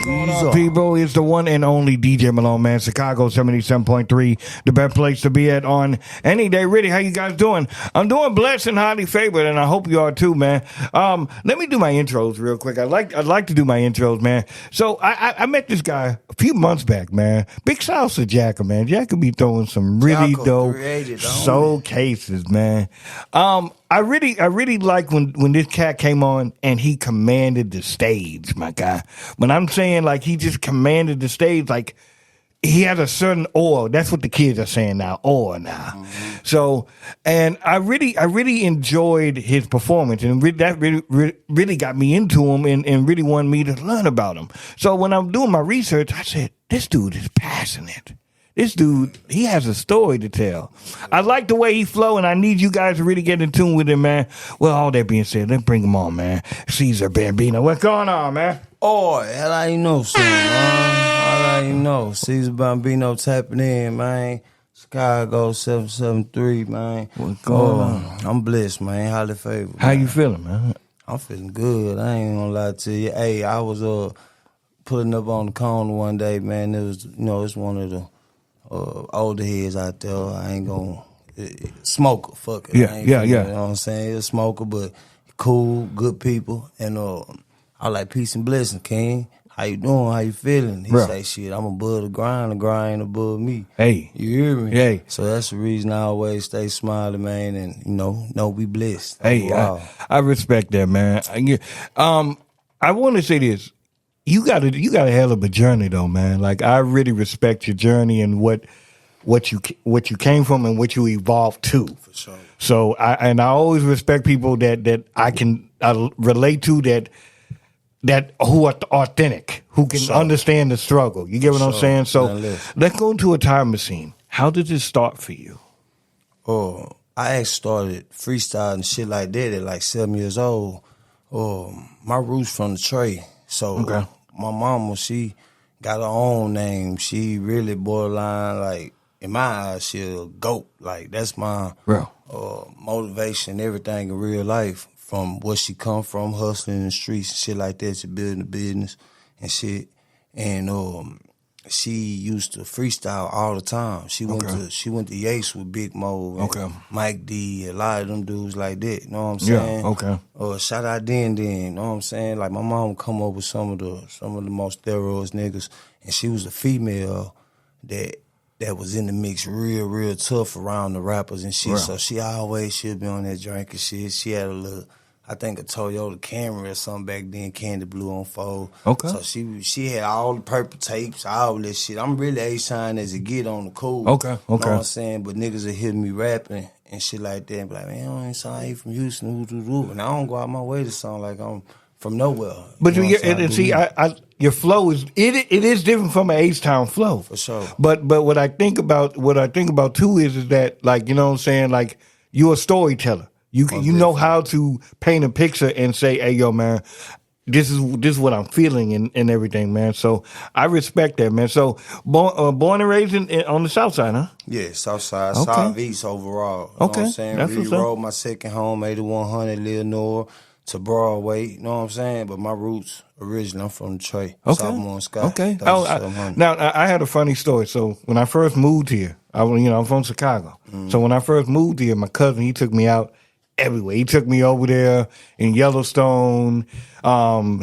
going on, people? It's the one and only DJ Malone, man. Chicago 77.3, the best place to be at on any day. Really, how you guys doing? I'm doing blessed and highly favored, and I hope you are too, man. Let me do my intros real quick. I'd like to do my intros, man. So I met this guy a few months back, man. Big shouts to Jacker, man. Jacker be throwing some really dope soul cases, man. I really like when this cat came on and he commanded the stage, my guy. When I'm saying like he just commanded the stage, like he had a certain aura. That's what the kids are saying now, aura now. Mm-hmm. So, and I really enjoyed his performance, and that really got me into him and really wanted me to learn about him. So when I'm doing my research, I said, this dude is passionate. This dude, he has a story to tell. I like the way he flow, and I need you guys to really get in tune with him, man. Well, all that being said, let's bring him on, man. Caesar Bambino. What's going on, man? Oh, hell, I ain't know, son, man. I ain't know. Caesar Bambino tapping in, man. Chicago 773, man. What's going on? I'm blessed, man. Highly favored. How you feeling, man? I'm feeling good. I ain't gonna lie to you. Hey, I was putting up on the corner one day, man. It was, it's one of the older heads out there. I ain't gonna smoker, fuck it. Yeah. You know what I'm saying? He's a smoker, but cool, good people. And I like peace and blessing, King. How you doing? How you feeling? He say, shit, I'm above the grind above me. Hey. You hear me? Hey. So that's the reason I always stay smiling, man, and, know we blessed. Hey, I respect that, man. I want to say this. You got a hell of a journey though, man. Like I really respect your journey and what you came from and what you evolved to. For sure. So I always respect people that I can relate to that who are authentic, who can understand the struggle. You get what I'm saying? So let's go into a time machine. How did this start for you? Oh, I actually started freestyling shit like that at like 7 years old. My roots from the tray. So my mama, she got her own name. She really borderline, like, in my eyes, she a GOAT. Like, that's my motivation, everything in real life. From where she come from, hustling in the streets and shit like that, to building a business and shit. And she used to freestyle all the time. She went to Yates with Big Mo and Mike D, a lot of them dudes like that. You know what I'm saying? Yeah, okay. Shout out Den, you know what I'm saying? Like my mom would come up with some of the most steroids niggas, and she was a female that was in the mix real tough around the rappers and shit. So she'd be on that drink and shit. She had a little, I think a Toyota Camry or something back then, candy blue on fold. Okay. So she had all the purple tapes, all this shit. I'm really A-shine as it get on the cool. Okay. You know what I'm saying? But niggas will hear me rapping and shit like that and be like, man, I ain't sound like you from Houston, and I don't go out my way to sound like I'm from nowhere. But your flow is it is different from an H-Town flow. For sure. But what I think about too is that, like, you know what I'm saying, like, you're a storyteller. You know how to paint a picture and say, hey, yo, man, this is what I'm feeling and everything, man. So I respect that, man. So born and raised on the South Side, huh? Yeah, South Side, Southeast overall. You know what I'm saying? That's Rode my second home, 8100 Leonore to Broadway. You know what I'm saying? But my roots originally, I'm from Detroit, Sophomore Sky. Okay. Now I had a funny story. So when I first moved here, I'm from Chicago. Mm. So when I first moved here, my cousin, he took me out everywhere. He took me over there in Yellowstone.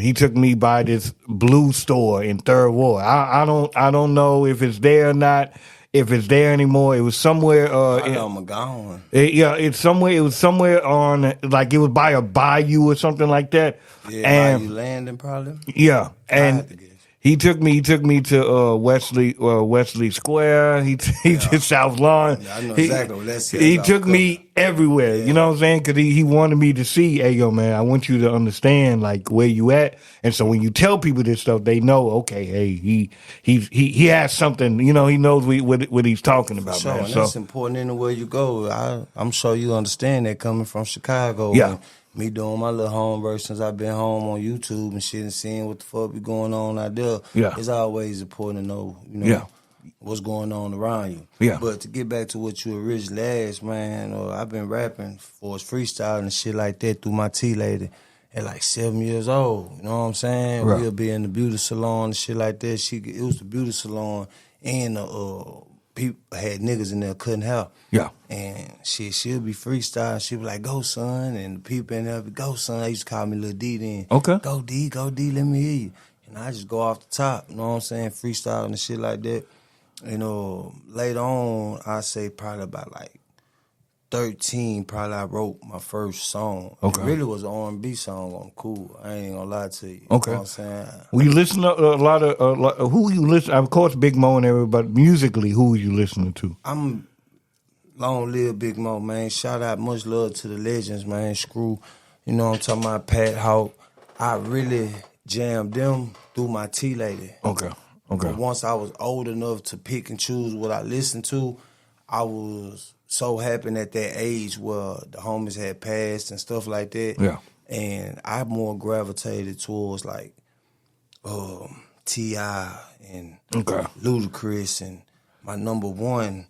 He took me by this blue store in Third Ward. I don't know if it's there or not. If it's there anymore, it was somewhere. I know McGowan. It was somewhere on, like, it was by a bayou or something like that. Yeah, and Bayou Landing probably. Yeah, and he took me to Wesley Square. He to South Lawn. Yeah, I know exactly what that's. He took me everywhere. Yeah. You know what I'm saying? Because he wanted me to see, hey, yo, man, I want you to understand, like, where you at. And so when you tell people this stuff, they know, okay, hey, he has something. You know, he knows what he's talking about. Sure, man. And that's important anywhere you go. I'm sure you understand that coming from Chicago. Yeah. Me doing my little home version since I've been home on YouTube and shit and seeing what the fuck be going on out there. Yeah. It's always important to know, what's going on around you. Yeah. But to get back to what you originally asked, man, I've been rapping for freestyle and shit like that through my T lady. at like 7 years old. You know what I'm saying? Right. We'll be in the beauty salon and shit like that. It was the beauty salon and people had niggas in there cutting hair. Yeah. And she'll be freestyling. She'll be like, go, son. And the people in there be, go, son. They used to call me Lil D then. Okay. Go, D, let me hear you. And I just go off the top, you know what I'm saying? Freestyling and shit like that. You know, later on, I say probably about like 13, probably I wrote my first song. Okay. It really was an R&B song on Cool. I ain't gonna lie to you. Okay. You know what I'm saying? Well, you listen to a lot of who you listen? Of course, Big Mo and everybody. But musically, who are you listening to? I'm long live Big Mo, man. Shout out, much love to the legends, man. Screw, you know what I'm talking about, Pat Hawk. I really jammed them through my T Lady. Okay. But once I was old enough to pick and choose what I listened to, I was so happy at that age where the homies had passed and stuff like that. Yeah. And I more gravitated towards like T.I. and Ludacris, and my number one,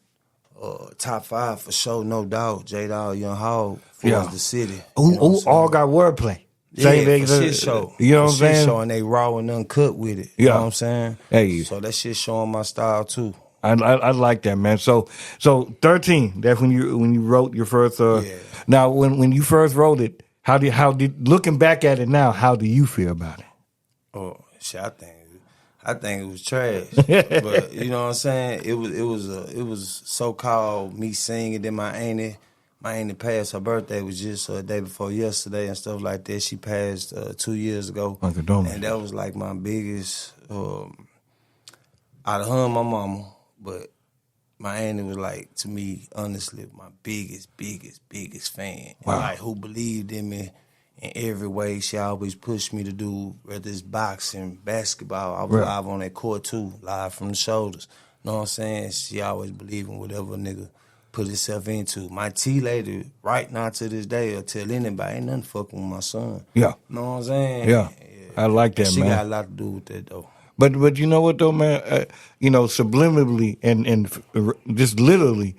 top 5 for sure, no doubt, J-Dawg, Young Hog, for the city. Who all got wordplay. Yeah, for shit show. You know what I'm saying? Shit show, and they raw and uncut with it. You know what I'm saying? Hey. So that shit showing my style too. I like that, man. So 13. That's when you wrote your first. Now, when you first wrote it, how did looking back at it now? How do you feel about it? Oh shit, I think it was trash. But you know what I'm saying? It was so called me singing. Then my auntie passed. Her birthday was just a day before yesterday and stuff like that. She passed 2 years ago, and that was like my biggest out of her and my mama. But my auntie was like, to me, honestly, my biggest fan. Wow. Like, who believed in me in every way. She always pushed me to do, whether it's boxing, basketball. I was live on that court too, live from the shoulders. You know what I'm saying? She always believed in whatever a nigga put himself into. My T lady, right now to this day, will tell anybody, ain't nothing fucking with my son. Yeah. You know what I'm saying? Yeah. I like that, she man. She got a lot to do with that, though. But you know what though, man? Subliminally and just literally,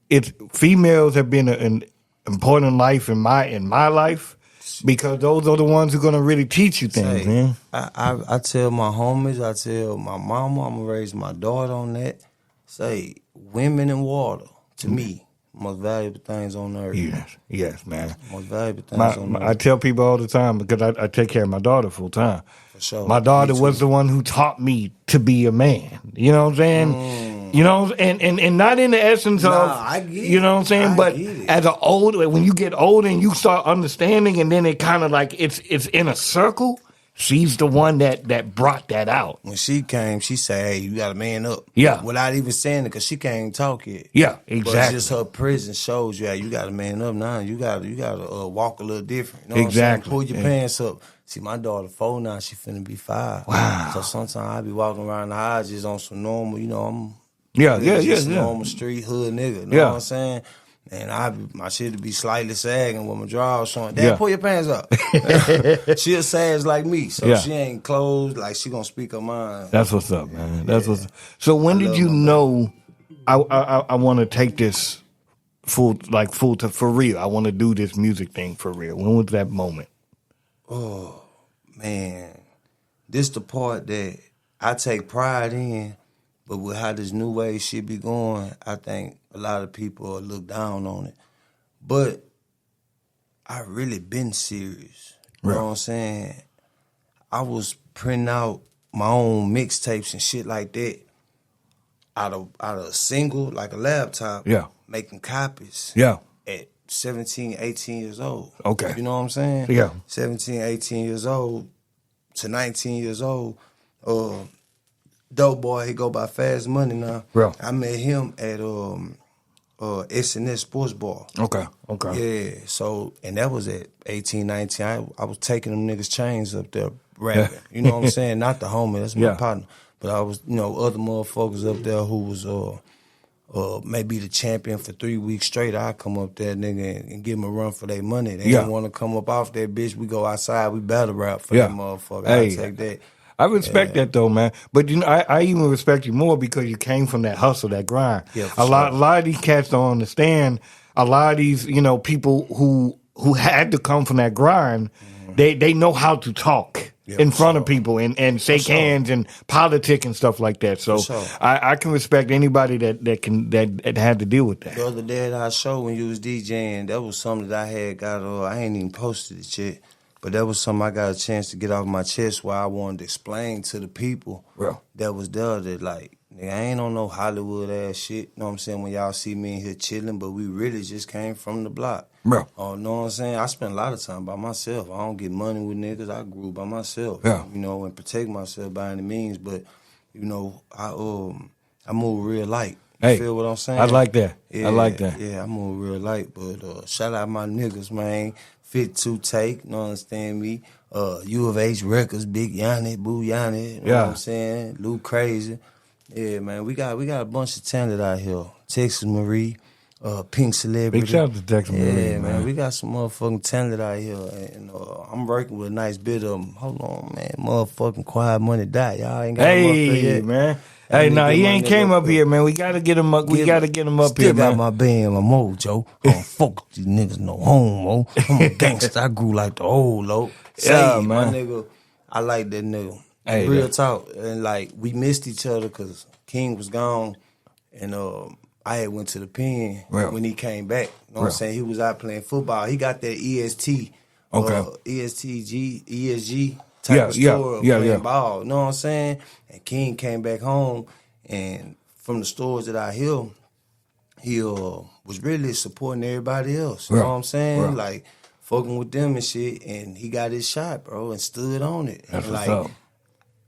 it's females have been an important life in my life because those are the ones who are gonna really teach you things, man. I tell my homies, I tell my mama, I'm gonna raise my daughter on that. Say, women and water to me, most valuable things on earth. Yes, man. Most valuable things on earth. I tell people all the time because I take care of my daughter full time. Sure. My daughter was the one who taught me to be a man. You know what I'm saying? You know, and not in the essence of, I get you know what I'm saying? But as when you get older and you start understanding, and then it kind of like it's in a circle. She's the one that brought that out. When she came, she said, "Hey, you got to man up." Yeah, without even saying it, because she can't even talk yet. Yeah, exactly. But just her presence shows you, you got to man up now. You got to walk a little different. You know exactly. What I'm saying? Pull your pants up. See, my daughter 4 now. She finna be 5. Wow. So sometimes I be walking around the house just on some normal. You know, I'm normal street hood nigga. You know what I'm saying? And my shit be slightly sagging with my drawers showing. Dad, pull your pants up. She a sag like me, so she ain't closed. Like she gonna speak her mind. That's what's up, man. That's what's up. So when did you know? I want to take this full to for real. I want to do this music thing for real. When was that moment? Oh man, this the part that I take pride in. But with how this new wave shit be going, I think a lot of people look down on it. But I really been serious. You know what I'm saying? I was printing out my own mixtapes and shit like that out of a single, like a laptop. Yeah. Making copies. Yeah. At 17, 18 years old. Okay. You know what I'm saying? Yeah. 17, 18 years old to 19 years old. Dope boy, he go by Fast Money now. Real. I met him at S&S Sports Bar. Okay. Yeah, so, and that was at 18, 19. I was taking them niggas' chains up there rapping. You know what I'm saying? Not the homie, that's my partner. But I was, other motherfuckers up there who was maybe the champion for 3 weeks straight. I come up there, nigga, and give them a run for their money. They don't want to come up off that bitch. We go outside, we battle rap for that motherfucker. I take that. I respect that though, man. But I even respect you more because you came from that hustle, that grind. Yeah, a lot of these cats don't understand. A lot of these, people who had to come from that grind, they know how to talk in front of people and shake hands and politic and stuff like that. So I can respect anybody that had to deal with that. The other day at our show when you was DJing, that was something that I had got. I ain't even posted it yet, but that was something I got a chance to get off my chest where I wanted to explain to the people that was there that like, nigga, I ain't on no Hollywood ass shit. You know what I'm saying? When y'all see me in here chilling, but we really just came from the block. Bro. Oh, know what I'm saying? I spend a lot of time by myself. I don't get money with niggas. I grew by myself. Yeah. You know, and protect myself by any means. But, you know, I move real light. You feel what I'm saying? I like that. Yeah, I like that. Yeah, I move real light. But shout out my niggas, man. Fit to take, you know, understand me? U of H Records, Big Yanni, Boo Yanni, you know what I'm saying? Lou Crazy. Yeah, man, we got a bunch of talent out here. Texas Marie, Pink Celebrity. Big shout out to Texas Marie, man. We got some motherfucking talent out here. And I'm working with a nice bit of them. Hold on, man. Motherfucking Quiet Money Die. Y'all ain't got him up there yet. Man. Hey, no, he ain't came up here, man. We gotta get him up. We gotta get him up here, man. Still got my band, my mojo. I don't fuck with these niggas no homo. I'm a gangster. I grew like the old low. Man. My nigga, I like that nigga. Hey, real talk. And like, we missed each other because King was gone. And I had went to the pen when he came back. You know what I'm saying? He was out playing football. He got that EST. ESG type of store playing ball. You know what I'm saying? And King came back home, and from the stores that I hear, he was really supporting everybody else. You know what I'm saying? Like, fucking with them and shit, and he got his shot, bro, and stood on it. That's and what's like, up.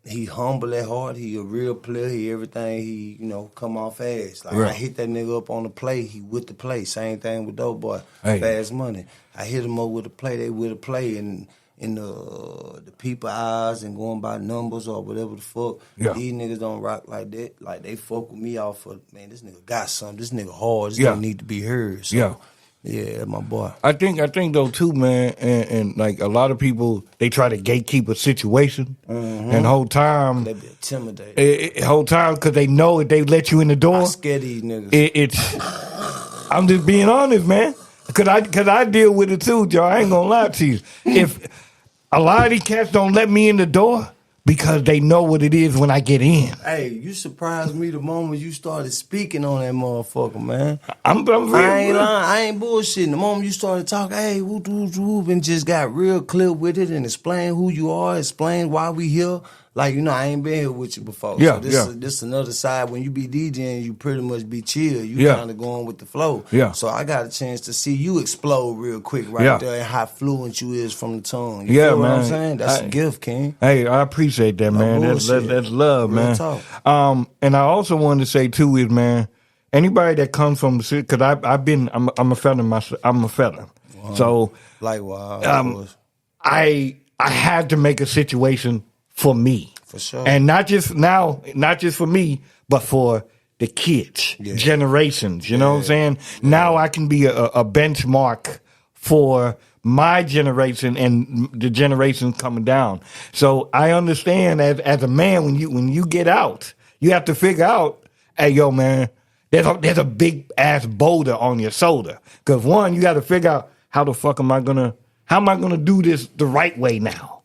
He humble at heart. He a real player. He everything. He, you know, come off fast. Like, I hit that nigga up on the play. He with the play. Same thing with Dope Boy. Fast Money. I hit him up with the play. They with the play. And in the people eyes and going by numbers or whatever the fuck. These niggas don't rock like that. Like, they fuck with me off of, man, this nigga got something. This nigga hard. This nigga need to be heard. So, yeah, my boy. I think though too, man, and like a lot of people, they try to gatekeep a situation, and whole time they be intimidated. Whole time because they know if they let you in the door, I scare these niggas. I'm just being honest, man, because I deal with it too, Joe. I ain't gonna lie to you. If a lot of these cats don't let me in the door because they know what it is when I get in. Hey, you surprised me the moment you started speaking on that motherfucker, man. I'm real. I ain't lying. I ain't bullshitting. The moment you started talking, hey, whoop, whoop, whoop, and just got real clear with it and explain who you are, explain why we here. Like, you know, I ain't been here with you before. Yeah, so this another side. When you be DJing, you pretty much be chill. You kind of going with the flow. Yeah. So I got a chance to see you explode real quick there and how fluent you is from the tongue. You feel what I'm saying? That's a gift, King. Hey, I appreciate that, man. That's love, real man. Talk. And I also wanted to say too is, man, anybody that comes from the city, because I'm a felon myself. I'm a felon. Wow. So likewise, I had to make a situation for me. For sure. And not just for me, but for the kids, generations. You know what I'm saying? Yeah. Now I can be a benchmark for my generation and the generation coming down. So I understand as a man, when you get out, you have to figure out, hey, yo, man, there's a big ass boulder on your shoulder. Because one, you got to figure out how am I gonna do this the right way now?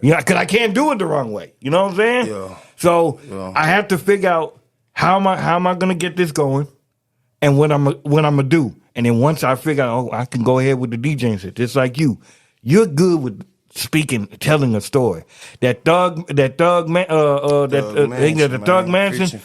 Yeah, because I can't do it the wrong way. You know what I'm saying? Yeah. So I have to figure out how am I gonna get this going, and what I'm gonna do. And then once I figure out, I can go ahead with the DJing shit. Just like you're good with speaking, telling a story. That Thug Mansion.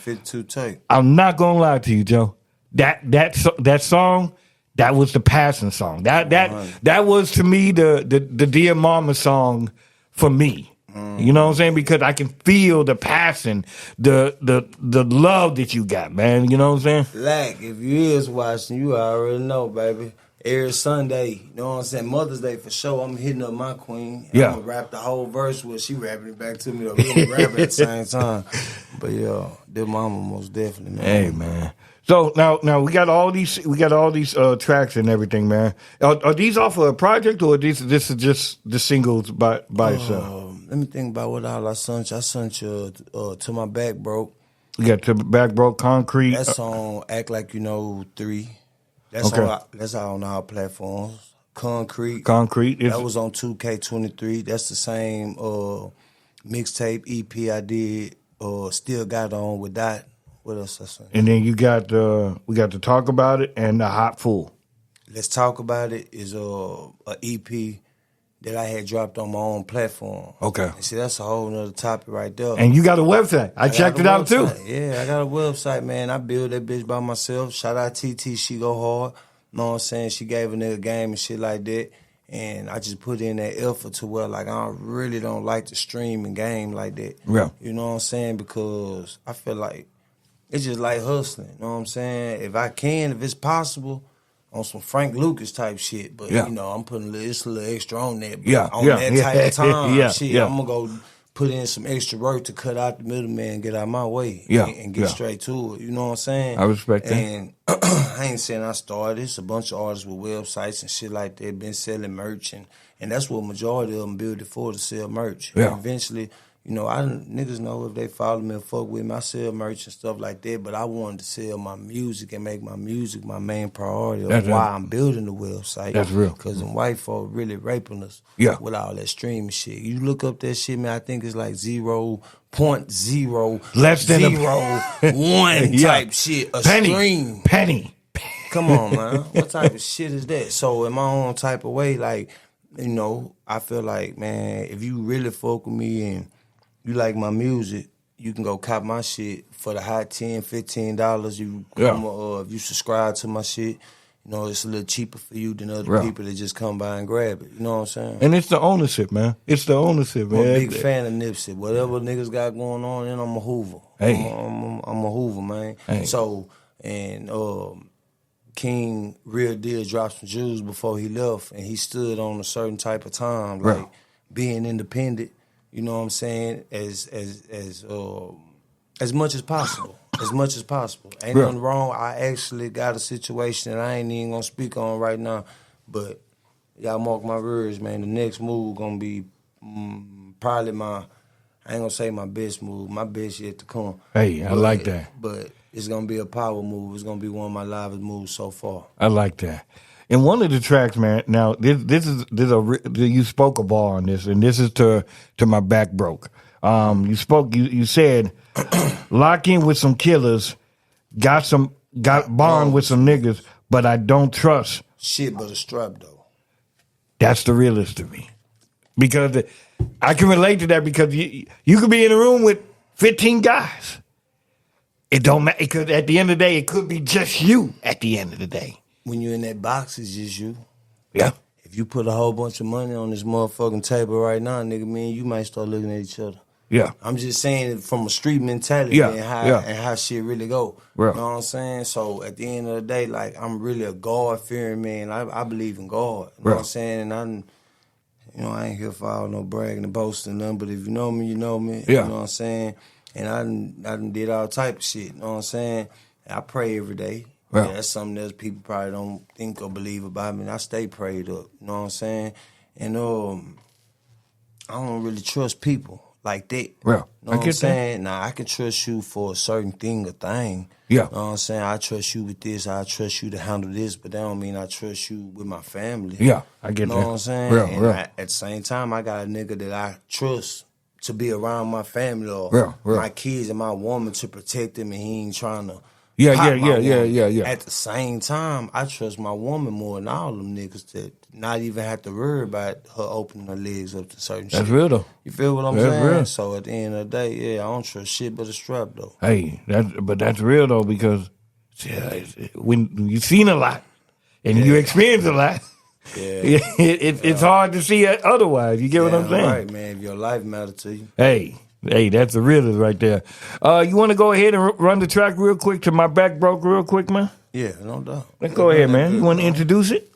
I'm not gonna lie to you, Joe. That song. That was the passing song. That was to me the Dear Mama song for me. You know what I'm saying? Because I can feel the passion, the love that you got, man. You know what I'm saying? Like, if you is watching, you already know, baby. Every Sunday, you know what I'm saying? Mother's Day for sure, I'm hitting up my queen. I'm gonna rap the whole verse with she rapping it back to me. We're gonna rap it at the same time. But Dear Mama most definitely, man. Hey, man. So now we got all these tracks and everything, man. Are these off of a project or this is just the singles by itself? Let me think about what all I sent you. I sent you To My Back Broke. You got To Back Broke, Concrete. That song Act Like You Know 3. That's all on our platforms. Concrete. That was on 2K23. That's the same mixtape EP I did. Still got on with that. What else I say? And then you got we got to talk about it and the Hot Fool. Let's Talk About It is a EP that I had dropped on my own platform. Okay. And see, that's a whole nother topic right there. And you got a website. I checked it out too. Yeah, I got a website, man. I built that bitch by myself. Shout out TT, she go hard. Know what I'm saying? She gave a nigga game and shit like that. And I just put in that effort to where, like, I really don't like to stream and game like that. Yeah. You know what I'm saying? Because I feel like it's just like hustling. You know what I'm saying? If it's possible, on some Frank Lucas type shit. But, you know, I'm putting a little extra on that. But on that type of time, shit, I'm going to go put in some extra work to cut out the middleman and get out my way and get straight to it. You know what I'm saying? I respect that. And I ain't saying I started. It's a bunch of artists with websites and shit like that been selling merch. And that's what majority of them build it for, to sell merch. Yeah. And eventually, you know, niggas know if they follow me and fuck with me, I sell merch and stuff like that, but I wanted to sell my music and make my music my main priority of why I'm building the website. That's real. Because them white folk really raping us with all that streaming shit. You look up that shit, man, I think it's like 0.0 less than 0.01 type shit a stream. Penny. Come on, man. What type of shit is that? So in my own type of way, like, you know, I feel like, man, if you really fuck with me and you like my music, you can go cop my shit for the hot $10, $15. You come, if you subscribe to my shit, you know, it's a little cheaper for you than other people that just come by and grab it. You know what I'm saying? And it's the ownership, man. It's the ownership, man. I'm a big fan of Nipsey. Whatever niggas got going on, then I'm a Hoover. Hey. I'm a Hoover, man. Hey. So, and King Real Deal dropped some jewels before he left, and he stood on a certain type of time, like being independent. You know what I'm saying? As much as possible. As much as possible. Ain't nothing wrong. I actually got a situation that I ain't even gonna speak on right now. But y'all mark my words, man. The next move gonna be probably I ain't gonna say my best move. My best yet to come. Hey, I like that. But it's gonna be a power move. It's gonna be one of my livest moves so far. I like that. And one of the tracks, man. Now you spoke a bar on this, and this is to my back broke. You said lock in with some killers, got bond with some niggas, but I don't trust shit but a strap though. That's the realist to me, because I can relate to that, because you could be in a room with 15 guys. It don't matter, because at the end of the day, it could be just you. At the end of the day. When you're in that box, it's just you. Yeah. If you put a whole bunch of money on this motherfucking table right now, nigga, me and you might start looking at each other. Yeah. I'm just saying it from a street mentality and how shit really go. Right. You know what I'm saying? So at the end of the day, like, I'm really a God-fearing man. I believe in God. You know what I'm saying? And I ain't here for all no bragging and boasting and nothing, but if you know me, you know me. Yeah. You know what I'm saying? And I done did all type of shit. You know what I'm saying? I pray every day. Yeah, that's something else people probably don't think or believe about me. And I stay prayed up, you know what I'm saying? And I don't really trust people like that. Well, you know what I'm saying? Now, I can trust you for a certain thing or thing. Yeah. You know what I'm saying? I trust you with this. I trust you to handle this, but that don't mean I trust you with my family. Yeah, I get that. You know what I'm saying? Real. At the same time, I got a nigga that I trust to be around my family or my kids and my woman to protect them, and he ain't trying to. Yeah. At the same time, I trust my woman more than all them niggas to not even have to worry about her opening her legs up to certain shit. That's real though. You feel what I'm saying? Real. So at the end of the day, I don't trust shit but a strap though. Hey, that's real though, because when you've seen a lot and you experience a lot, it's hard to see it otherwise. You get what I'm saying? Right, man. If your life matter to you. Hey, that's the realist right there. You want to go ahead and run the track real quick to my back broke real quick, man? Yeah, no doubt. Let's go ahead, man. You want to introduce it?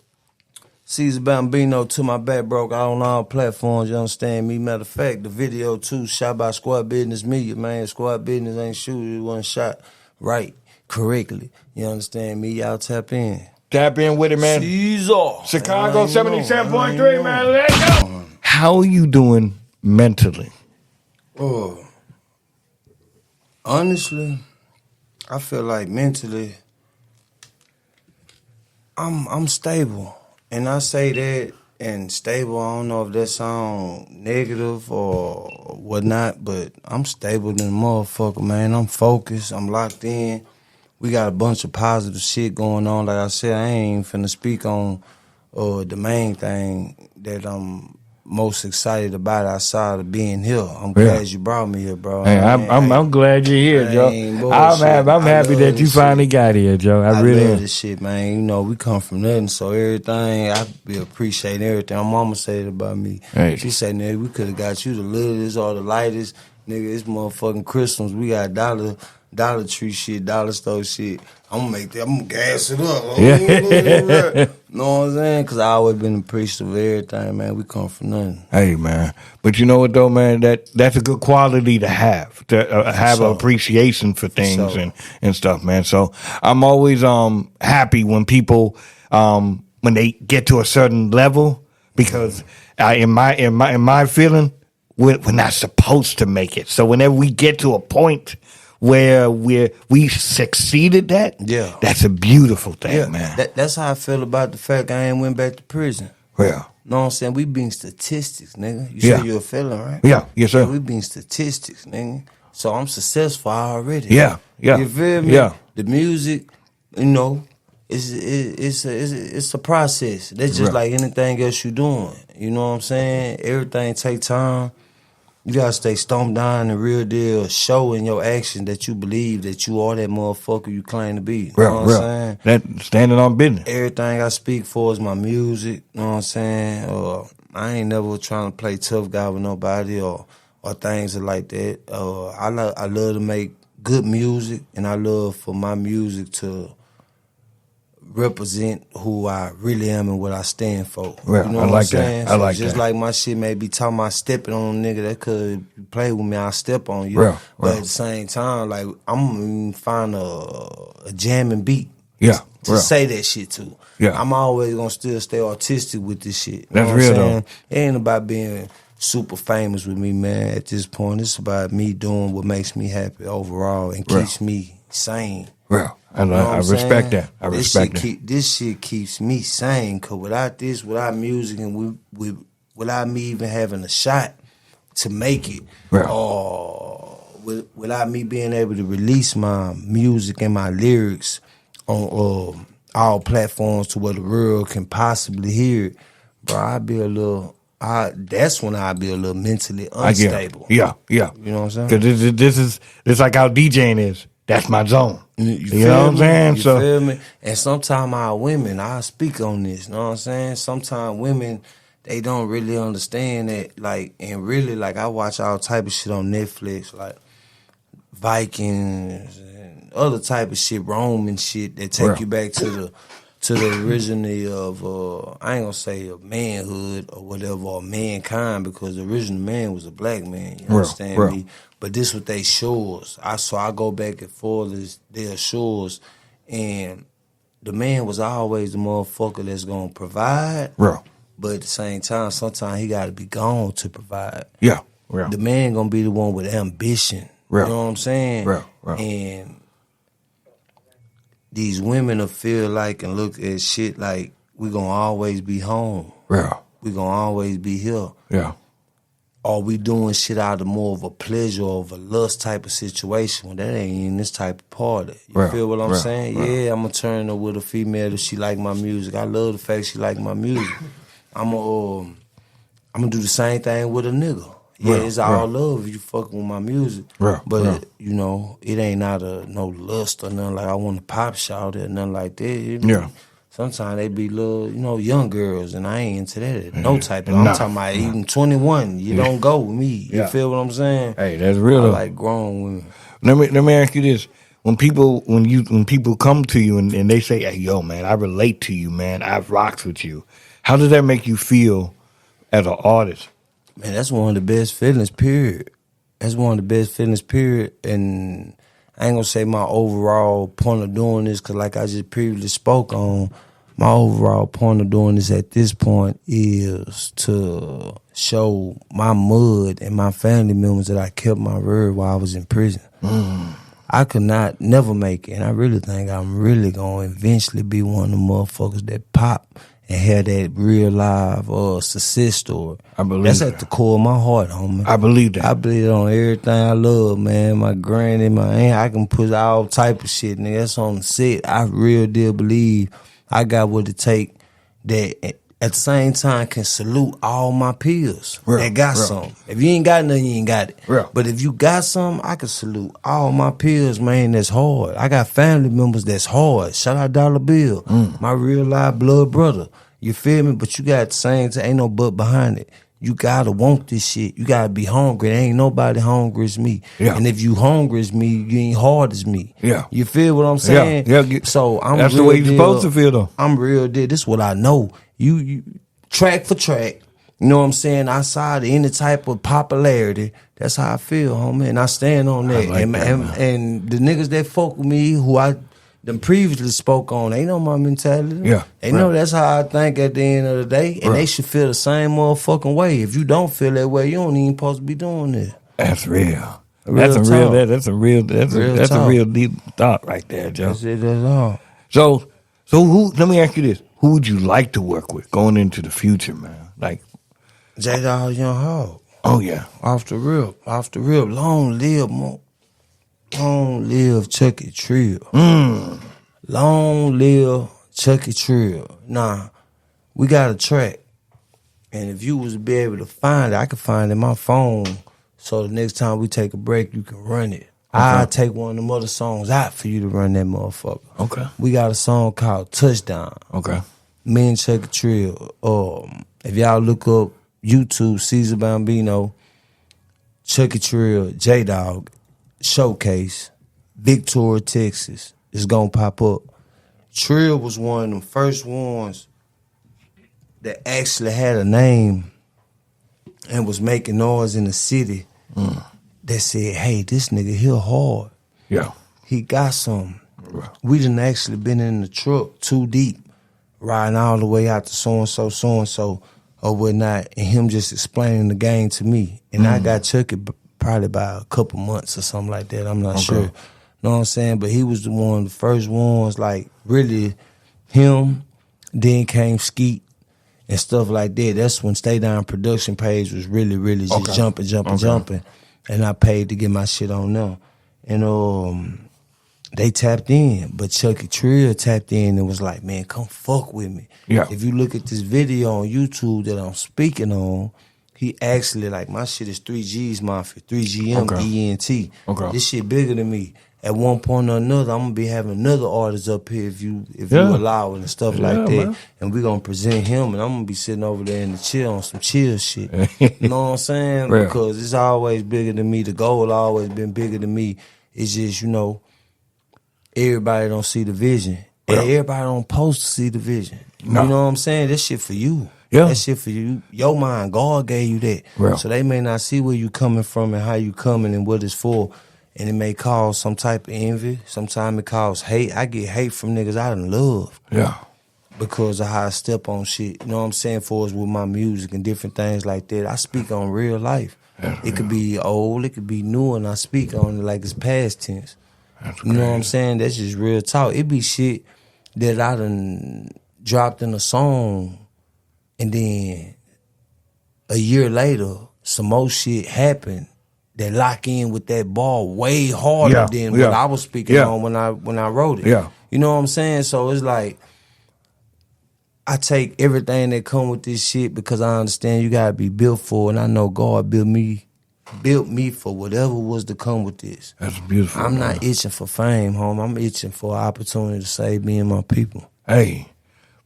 Caesar Bambino, to my back broke, out on all platforms, you understand me? Matter of fact, the video too, shot by Squad Business Media, man. Squad Business ain't shooting, it wasn't shot right, correctly. You understand me? Y'all tap in. Tap in with it, man. Caesar. Chicago 77.3, man. Let's go. How are you doing mentally? Honestly, I feel like mentally, I'm stable. And I say that and stable, I don't know if that sound negative or whatnot, but I'm stable than a motherfucker, man. I'm focused. I'm locked in. We got a bunch of positive shit going on. Like I said, I ain't finna speak on the main thing that I'm most excited about outside of being here. I'm glad you brought me here, bro. Hey, I'm glad you're here, Joe. I'm happy that you finally got here, Joe. I really love am. this shit, man. You know, we come from nothing, so everything, I be appreciating everything. My mama said about me. Hey. She said, nigga, we could have got you the littlest or the lightest. Nigga, it's motherfucking Christmas. We got Dollar Tree shit, dollar store shit. I'm gonna gas it up. Yeah. Know what I'm saying? Because I always been appreciative of everything, man. We come from nothing. Hey, man. But you know what, though, man? That's a good quality to have an appreciation for things and stuff, man. So I'm always happy when people when they get to a certain level, because in my feeling, we're not supposed to make it. So whenever we get to a point where we succeeded that's a beautiful thing, man. That's how I feel about the fact I ain't went back to prison. Yeah. Know what I'm saying? We being statistics, nigga. You say you're a felon, right? Yeah, yes, sir. We being statistics, nigga. So I'm successful already. Yeah. You feel me? Yeah. The music, you know, it's a process. That's just like anything else you doing. You know what I'm saying? Everything take time. You gotta stay stumped down and real deal, show in your action that you believe that you are that motherfucker you claim to be. You know what I'm saying? That standing on business. Everything I speak for is my music. You know what I'm saying? I ain't never trying to play tough guy with nobody or things like that. I love to make good music, and I love for my music to represent who I really am and what I stand for. Well, you know I like what I'm saying? that. I like just that. like my shit may be talking about stepping on a nigga that could play with me, I'll step on you. But at the same time, like, I'm gonna find a jamming beat to say that shit to. Yeah. I'm always gonna still stay artistic with this shit. That's real though. It ain't about being super famous with me, man. At this point, it's about me doing what makes me happy overall and keeps me sane. Well, I respect that. I respect that. This shit keeps me sane, because without this, without music, and without me even having a shot to make it, or without me being able to release my music and my lyrics on all platforms to where the world can possibly hear it, bro, that's when I'd be a little mentally unstable. Yeah. You know what I'm saying? Because this is like how DJing is. That's my zone. You know what I'm saying? You feel me? And sometimes our women, I speak on this, you know what I'm saying? Sometimes women, they don't really understand that, like, and really, like, I watch all type of shit on Netflix, like Vikings and other type of shit, Roman shit that take you back to the originally of, I ain't gonna say of manhood or whatever, or mankind, because the original man was a black man, you understand me? But this what they show us. So I go back and forth as their shows, and the man was always the motherfucker that's gonna provide. But at the same time, sometimes he gotta be gone to provide. The man gonna be the one with ambition. You know what I'm saying? And these women will feel like and look at shit like we gonna always be home. We gonna always be here. Or we doing shit out of more of a pleasure or of a lust type of situation. Well, that ain't in this type of party. You feel what I'm saying? Yeah, I'm gonna turn her with a female if she like my music. I love the fact she like my music. I'm gonna do the same thing with a nigga. Yeah, it's all love if you fucking with my music. But, you know, it ain't out of no lust or nothing like I want to pop shout or nothing like that. Sometimes they be little, you know, young girls, and I ain't into that. No type of. I'm talking about even 21. You don't go with me. You feel what I'm saying? Hey, that's real. I like grown women. Let me ask you this: when people come to you and they say, "Hey, yo, man, I relate to you, man. I've rocked with you," how does that make you feel as an artist? Man, that's one of the best feelings. Period. That's one of the best feelings. Period. And I ain't gonna say my overall point of doing this, because like I just previously spoke on, my overall point of doing this at this point is to show my mud and my family members that I kept my word while I was in prison. I could never make it, and I really think I'm really gonna eventually be one of the motherfuckers that pop and have that real live success story. I believe that's that. at the core of my heart, homie. I believe that. I believe on everything I love, man. My granny, my aunt, I can put all type of shit, nigga. That's on the set. I real deal believe I got what it take that at the same time can salute all my peers that got something. If you ain't got nothing, you ain't got it. But if you got something, I can salute all my peers, man, that's hard. I got family members that's hard. Shout out Dollar Bill, my real life blood brother. You feel me? But you got the same thing, ain't no but behind it. You gotta want this shit. You gotta be hungry. There ain't nobody hungry as me. And if you hungry as me, you ain't hard as me. You feel what I'm saying? So I'm that's real the way you're deal, supposed to feel, though. I'm real deal. This is what I know. You track for track, you know what I'm saying? Outside of any type of popularity, that's how I feel, homie. And I stand on that. Like and the niggas that fuck with me, who I them previously spoke on, they know my mentality. They know that's how I think at the end of the day. And they should feel the same motherfucking way. If you don't feel that way, you don't even supposed to be doing this. That's real. That's a real deep thought right there, Joe. That's it, that's all. So who? Let me ask you this: who would you like to work with going into the future, man? Like J-Dawg, Young Hog. Oh yeah, off the rip. Long live Chucky Trill. Long live Chucky Trill. Nah, we got a track, and if you was to be able to find it, I could find it in my phone. So the next time we take a break, you can run it. I'll take one of them other songs out for you to run that motherfucker. Okay. We got a song called Touchdown. Okay. Me and Chucky Trill. If y'all look up YouTube, Caesar Bambino, Chucky Trill, J-Dawg, Showcase, Victoria, Texas, it's gonna pop up. Trill was one of them first ones that actually had a name and was making noise in the city. That said, hey, this nigga here hard. Yeah. He got something. We done actually been in the truck too deep, riding all the way out to so-and-so, or whatnot, and him just explaining the game to me. And I got Chucky probably by a couple months or something like that. I'm not sure. You know what I'm saying? But he was the first ones, like, really him, then came Skeet and stuff like that. That's when Stay Down production page was really just jumping. And I paid to get my shit on them. And they tapped in, but Chucky Trill tapped in and was like, man, come fuck with me. If you look at this video on YouTube that I'm speaking on, he actually, like, my shit is 3G's Mafia, 3GM ENT. This shit bigger than me. At one point or another, I'm gonna be having another artist up here if you allow it and stuff like that. Man. And we gonna present him, and I'm gonna be sitting over there in the chill on some chill shit. You know what I'm saying? Because it's always bigger than me. The goal always been bigger than me. It's just, everybody don't see the vision. And everybody don't post to see the vision. No. You know what I'm saying? That shit for you. That shit for you. Your mind, God gave you that. So they may not see where you coming from and how you coming and what it's for. And it may cause some type of envy. Sometimes it cause hate. I get hate from niggas I done love. Because of how I step on shit. You know what I'm saying? For us with my music and different things like that. I speak on real life. It could be old, it could be new, and I speak on it like it's past tense. You know what I'm saying? That's just real talk. It be shit that I done dropped in a song, and then a year later, some more shit happened that lock in with that ball way harder than what I was speaking on when I wrote it. You know what I'm saying? So it's like, I take everything that come with this shit because I understand you gotta be built for it, and I know God built me for whatever was to come with this. That's beautiful. I'm not itching for fame, home. I'm itching for an opportunity to save me and my people. Hey,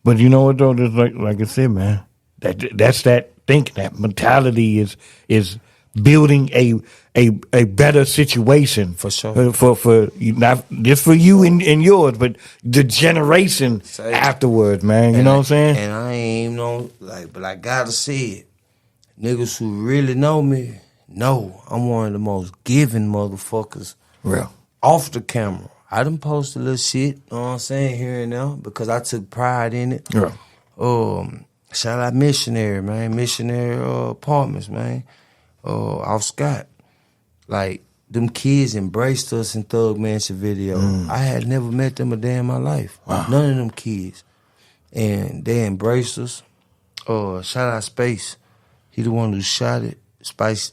but you know what though? Just like I said, man, that's that thinking, that mentality is building a better situation for sure. For you, not just for you and yours, but the generation afterwards, man. You know what I'm saying? And I ain't know, but I gotta see it. Niggas who really know me know I'm one of the most giving motherfuckers. Off the camera. I done posted a little shit, you know what I'm saying, here and there, because I took pride in it. Shout out Missionary, man. Missionary Apartments, man. Off Scott. Like, them kids embraced us in Thug Mansion video. I had never met them a day in my life. None of them kids. and they embraced us. Shout out Space. He the one who shot it. Space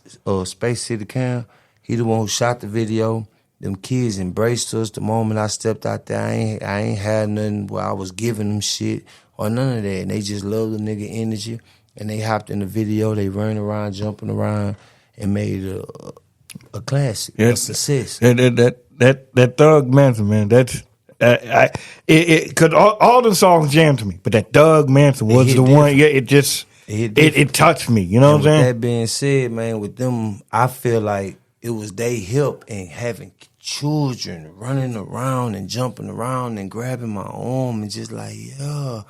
City Cam. He the one who shot the video. Them kids embraced us the moment I stepped out there. I ain't had nothing where I was giving them shit or none of that. And they just loved the nigga energy. And they hopped in the video. They ran around, jumping around, and made a classic, a success. That Thug Manson, man. That's cause all the songs jammed to me, but that Thug Manson was the one. Yeah, it touched me. You know what I'm saying? That being said, man, with them, I feel like it was they help in having children running around and jumping around and grabbing my arm and just like, yeah.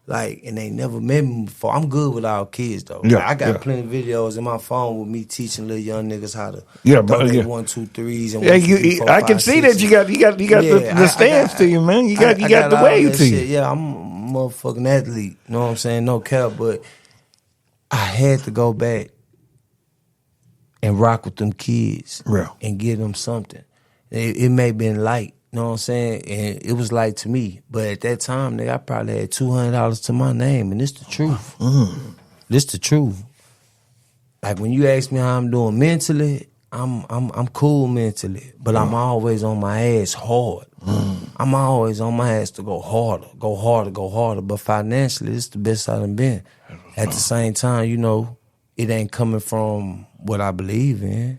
Like, and they never met me before. I'm good with our kids, though. Yeah, I got plenty of videos in my phone with me teaching little young niggas how to throw their 1, 2, 3s and 1, 2, 3, 4, I can see that you got the stance to you, man. You got the wave to you. Yeah, I'm a motherfucking athlete. You know what I'm saying? No cap, but I had to go back and rock with them kids and give them something. It may have been light. You know what I'm saying? And it was like to me. But at that time, nigga, I probably had $200 to my name. And this the truth. This the truth. Like when you ask me how I'm doing mentally, I'm cool mentally. But I'm always on my ass hard. I'm always on my ass to go harder, go harder, go harder. But financially, it's the best I done been. At the same time, you know, it ain't coming from what I believe in.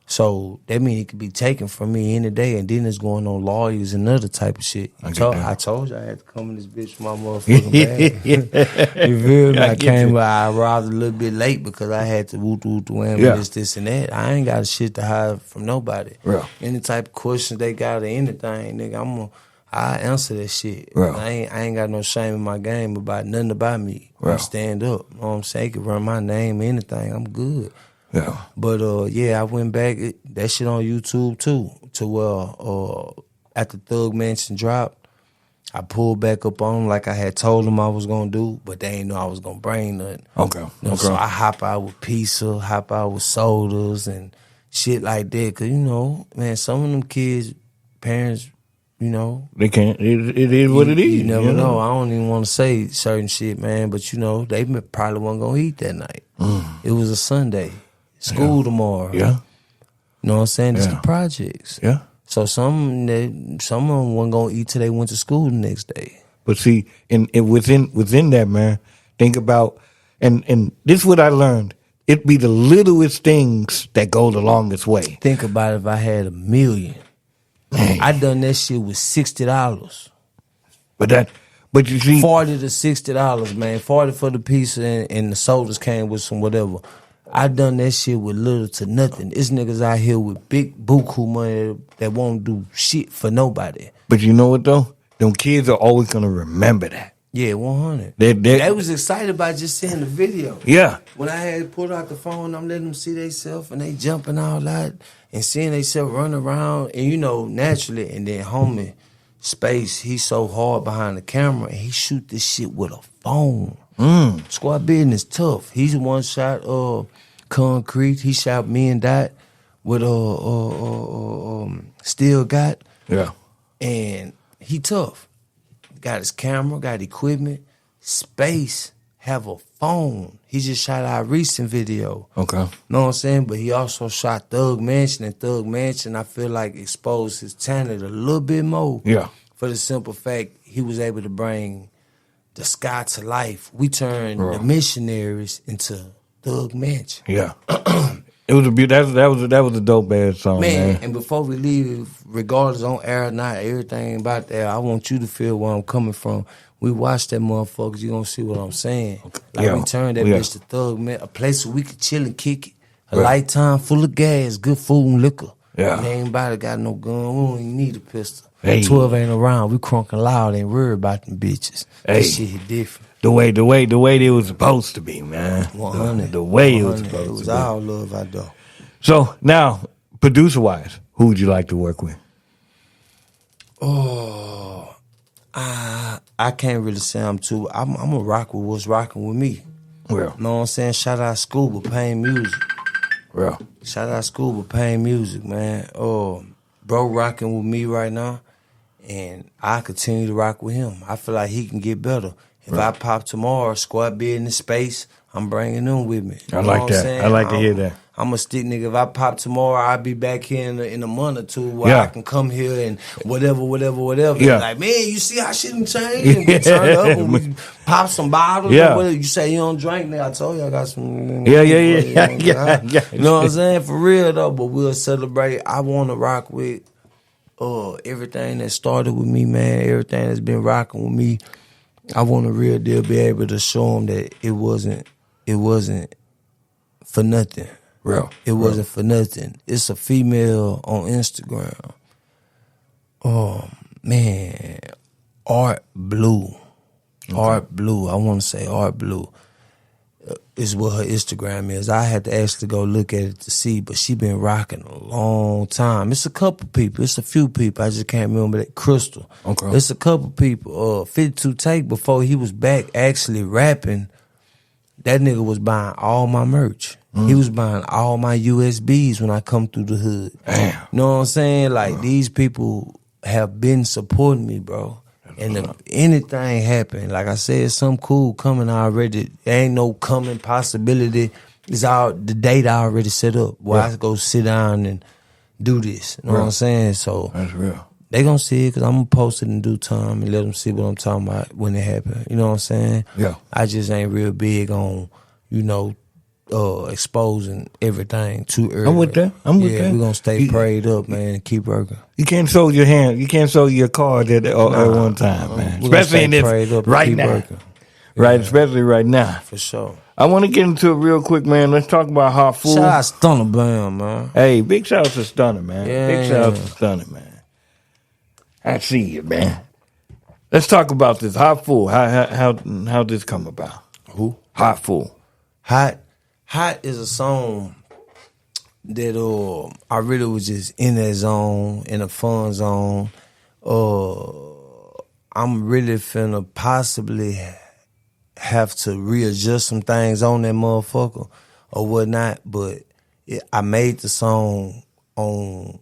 So that means it could be taken from me any day, and then it's going on lawyers and other type of shit. I told you I had to come in this bitch with my motherfucking bag. You feel me? I came, but I arrived a little bit late because I had to woo-woo-woo this and that. I ain't got shit to hide from nobody. Any type of questions they got or anything, nigga, I answer that shit. I ain't got no shame in my game about nothing about me. I stand up. You know what I'm saying? You can run my name, anything. I'm good. Yeah. But I went back. That shit on YouTube too. To after Thug Mansion dropped, I pulled back up on them like I had told them I was gonna do, but they ain't know I was gonna bring nothing. Okay. So I hop out with pizza, hop out with sodas and shit like that. Cause you know, man, some of them kids, parents, you know, they can't. It is what it is. You never know. I don't even want to say certain shit, man. But you know, they probably wasn't gonna eat that night. It was a Sunday. School tomorrow. Yeah. You know what I'm saying? It's the projects. Yeah. So some of them wasn't gonna eat till they went to school the next day. But see, within that, man, think about and this is what I learned. It be the littlest things that go the longest way. Think about if I had $1 million. Man. I done that shit with $60. But you see, $40 to $60, man. 40 for the pizza and the sodas came with some whatever. I done that shit with little to nothing. There's niggas out here with big buku money that won't do shit for nobody. But you know what though? Them kids are always gonna remember that. Yeah, 100. They was excited about just seeing the video. Yeah. When I had pulled out the phone, I'm letting them see themselves and they jumping all out and seeing themselves run around and you know, naturally, and then homie Space, he's so hard behind the camera and he shoot this shit with a phone. Squad business tough. He's one shot Concrete. He shot me and Dot with Still Got. Yeah. And he tough. Got his camera, got equipment. Space have a phone. He just shot our recent video. Okay. Know what I'm saying? But he also shot Thug Mansion, and Thug Mansion I feel like exposed his talent a little bit more. Yeah. For the simple fact he was able to bring the sky to life. We turned the missionaries into Thug Mansion. Yeah. It was that was a dope ass song, man. And before we leave, regardless on air or not, everything about that, I want you to feel where I'm coming from. We watch that motherfuckers, you gonna see what I'm saying. Like we turned that bitch to Thug Man, a place where we could chill and kick it. A lifetime full of gas, good food and liquor. Yeah. And anybody got no gun, we don't even need a pistol. Hey. 12 ain't around, we crunking loud, ain't worried about them bitches. Hey. That shit hit different. The way they was supposed to be, man. 100. The way it was supposed to be. It was all love out there. So now, producer-wise, who would you like to work with? Oh, I can't really say I'm a rock with what's rocking with me. Well, know what I'm saying? Shout out Scuba, Pain Music. Well, shout out Scuba, Pain Music, man. Bro rocking with me right now. and I continue to rock with him. I feel like he can get better. If I pop tomorrow, squad be in the space, I'm bringing them with me. I like that. I like to hear that. I'm a stick nigga. If I pop tomorrow, I'll be back here in a month or two where I can come here and whatever. Yeah. Like, man, you see how shit done changed? And we turn up and we pop some bottles. Yeah. Or whatever. You say you don't drink, nigga. I told you I got some. Yeah. You know what I'm saying? For real though, but we'll celebrate. I want to rock with everything that started with me, man. Everything that's been rocking with me. I want to real deal be able to show them that it wasn't for nothing. Real. It wasn't for nothing. It's a female on Instagram. Oh, man. Art Blue. Okay. Art Blue. I want to say Art Blue is what her Instagram is. I had to actually go look at it to see, but she been rocking a long time. It's a couple people. It's a few people. I just can't remember that. Crystal. Okay. It's a couple people. 52 Take, before he was back actually rapping, that nigga was buying all my merch. He was buying all my USBs when I come through the hood. Damn. You know what I'm saying? Like, these people have been supporting me, bro. And if anything happened, like I said, something cool coming already. There ain't no coming possibility. It's all the date I already set up. Where I go sit down and do this. You know what I'm saying? So that's real. They gonna see it because I'm gonna post it in due time and let them see what I'm talking about when it happen. You know what I'm saying? Yeah. I just ain't real big on, exposing everything too early. I'm with that. We're gonna stay prayed up, man, and keep working. You can't show your hand. You can't show your card at one time, man. Especially in this right now. Working. Right, especially right now. For sure. I want to get into it real quick, man. Let's talk about hot food. Shout out Stunner Bam, man. Hey, big shout out to Stunner, man. Yeah. Big shout out to Stunner, man. I see you, man. Let's talk about this hot food. How this come about? Who? Hot food. Hot is a song that I really was just in that zone, in a fun zone. I'm really finna possibly have to readjust some things on that motherfucker or whatnot, but I made the song on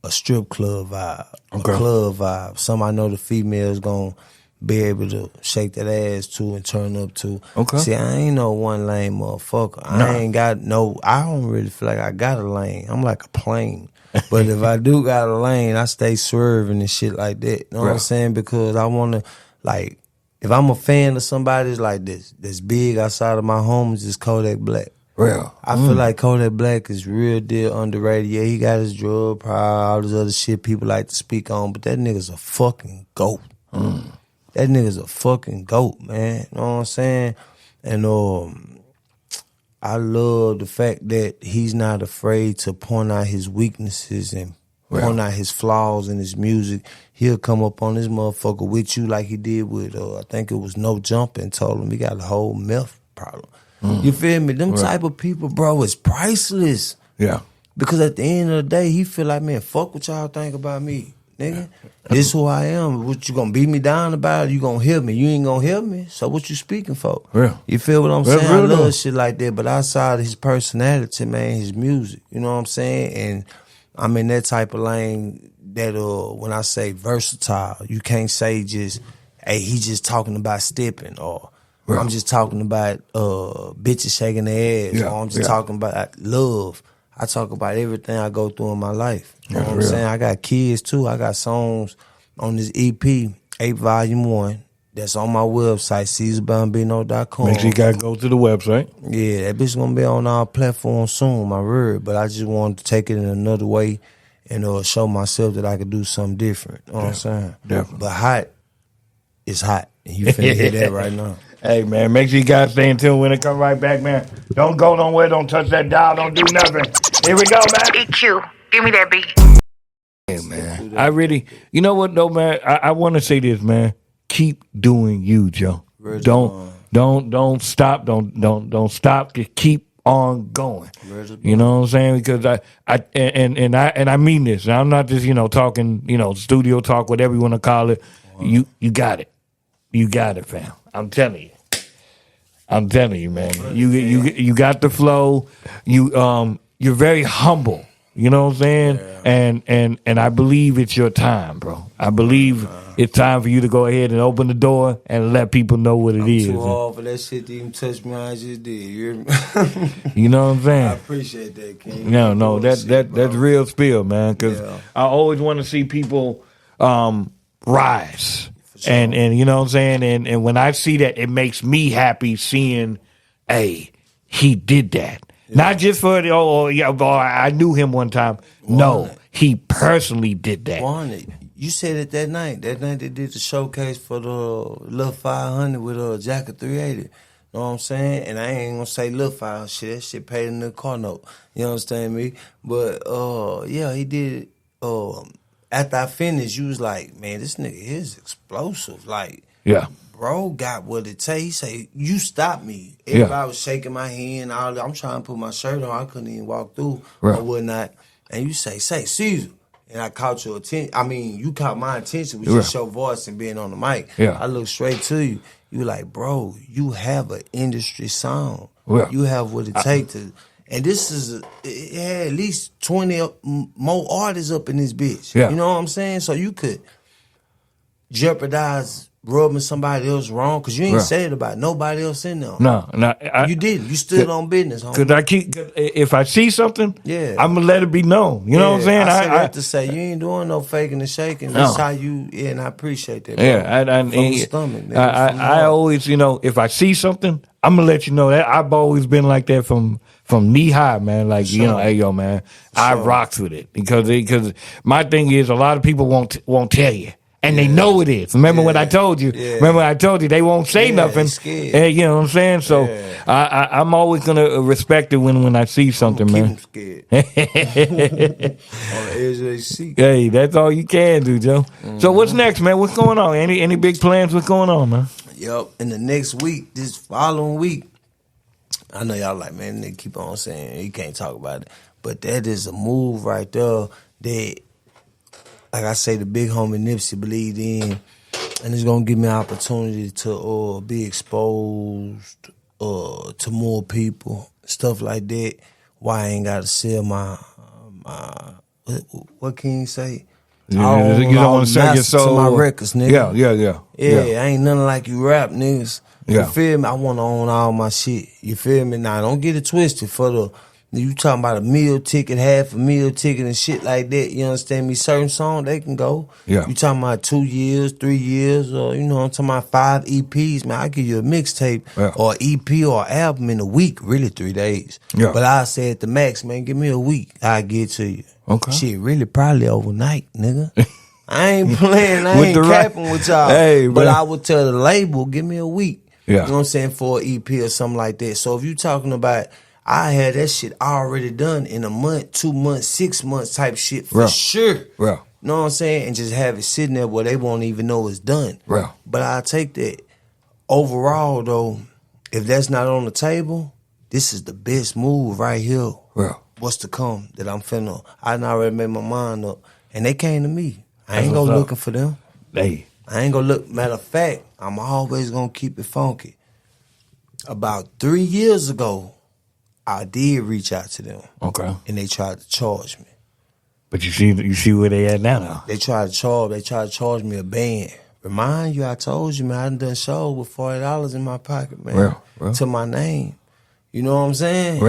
a strip club vibe, a club vibe. Something I know the females gonna be able to shake that ass to and turn up to. Okay. See, I ain't no one lane motherfucker. I don't really feel like I got a lane. I'm like a plane. But if I do got a lane, I stay swerving and shit like that. You know what I'm saying? Because I wanna, like, if I'm a fan of somebody like this, that's big outside of my home, is Kodak Black. Real. I feel like Kodak Black is real deal underrated. Yeah, he got his drug problem, all this other shit people like to speak on, but that nigga's a fucking GOAT. That nigga's a fucking GOAT, man. You know what I'm saying? And I love the fact that he's not afraid to point out his weaknesses and point out his flaws in his music. He'll come up on this motherfucker with you like he did with, I think it was No Jumping, told him he got a whole meth problem. You feel me? Them type of people, bro, is priceless. Yeah. Because at the end of the day, he feel like, man, fuck what y'all think about me, nigga. This who I am. What you gonna beat me down about? You gonna hear me? You ain't gonna hear me. So what you speaking for? Yeah. You feel what I'm saying? I love shit like that. But outside of his personality, man, his music, you know what I'm saying? And I'm in that type of lane that when I say versatile, you can't say just, hey, he just talking about stepping, or I'm just talking about bitches shaking their ass, or I'm just talking about love. I talk about everything I go through in my life. You know what I'm saying? I got kids too. I got songs on this EP, 8 Volume 1. That's on my website, CaesarBambino.com. Make sure you gotta go to the website. Yeah, that bitch gonna be on our platform soon, my word. But I just wanted to take it in another way and show myself that I could do something different. You know what I'm saying? Definitely. But hot is hot. And you finna hear that right now. Hey, man, make sure you guys stay in tune when it come right back, man. Don't go nowhere. Don't touch that dial. Don't do nothing. Here we go, man. EQ, give me that beat. Hey, man. I really, you know what, though, man? I want to say this, man. Keep doing you, Joe. Don't stop. Don't stop. Just keep on going. You know what I'm saying? Because I mean this. I'm not just talking studio talk, whatever you want to call it. You got it. You got it, fam. I'm telling you, man. You got the flow. You're very humble. You know what I'm saying? Yeah. And I believe it's your time, bro. I believe it's time for you to go ahead and open the door and let people know what it is. Too hard for that shit to even touch me. I just did. You know what I'm saying? I appreciate that, King. No, that's real spill, man. Because I always want to see people rise, sure. and you know what I'm saying. And when I see that, it makes me happy seeing, hey, he did that. Yeah. Not just for I knew him one time. No, he personally did that. You said it that night. That night they did the showcase for the Lil 500 with Jacket 380. You know what I'm saying? And I ain't gonna say Lil 500 shit. That shit paid in the car note. You understand me? But he did it. After I finished, you was like, man, this nigga is explosive. Like, bro got what it takes. He say, you stopped me. Everybody was shaking my hand. I'm trying to put my shirt on. I couldn't even walk through or whatnot. And you say Caesar. And I caught your attention. I mean, you caught my attention with just your voice and being on the mic. Yeah. I looked straight to you. You were like, bro, you have an industry sound. Yeah. You have what it takes to. And this is, it had at least 20 more artists up in this bitch. Yeah. You know what I'm saying? So you could jeopardize rubbing somebody else wrong because you ain't said about nobody else in there. No. You didn't. You stood on business, homie. Because if I see something, I'm going to let it be known. You know what I'm saying? I have to say, you ain't doing no faking and shaking. That's how you, and I appreciate that. Bro. Yeah. From the stomach. I always, if I see something, I'm going to let you know that. I've always been like that from knee high, man. Like, hey, yo, man, I rocks with it. Because my thing is, a lot of people won't tell you. And they know it is. Remember what I told you? Yeah. Remember I told you they won't say nothing. You know what I'm saying? So I'm always gonna respect it when I see something, man. Keep them scared. On the edge of their seat. Hey, that's all you can do, Joe. Mm-hmm. So what's next, man? What's going on? Any big plans? What's going on, man? Yep. In the next week, this following week, I know y'all like, man, they keep on saying you can't talk about it, but that is a move right there that. Like I say, the big homie Nipsey believed in, and it's gonna give me an opportunity to be exposed to more people, stuff like that. Why I ain't gotta sell my what can you say? You don't want to sell your soul to my records, nigga. Yeah. Ain't nothing like you rap, niggas. You feel me? I want to own all my shit. You feel me? Now don't get it twisted you talking about a meal ticket, half a meal ticket and shit like that. You understand me? Certain songs, they can go. Yeah. You talking about 2 years, 3 years, or, I'm talking about 5 EPs. Man, I give you a mixtape or EP or album in a week, really 3 days. Yeah. But I say at the max, man, give me a week. I'll get to you. Okay. Shit, really probably overnight, nigga. I ain't playing. I ain't capping with y'all. Hey, but I would tell the label, give me a week. Yeah. You know what I'm saying? For an EP or something like that. So if you talking about... I had that shit already done in a month, 2 months, 6 months type shit for sure. Yeah. You know what I'm saying? And just have it sitting there where they won't even know it's done. Yeah. But I'll take that. Overall, though, if that's not on the table, this is the best move right here. Yeah. What's to come that I'm finna. I done already made my mind up. And they came to me. I ain't gonna looking for them. I ain't gonna look. Matter of fact, I'm always gonna keep it funky. About 3 years ago, I did reach out to them. Okay. And they tried to charge me. But you see where they at now though? They tried to charge me a band. Remind you, I told you, man, I done shows with $40 in my pocket, man. Real. To my name. You know what I'm saying?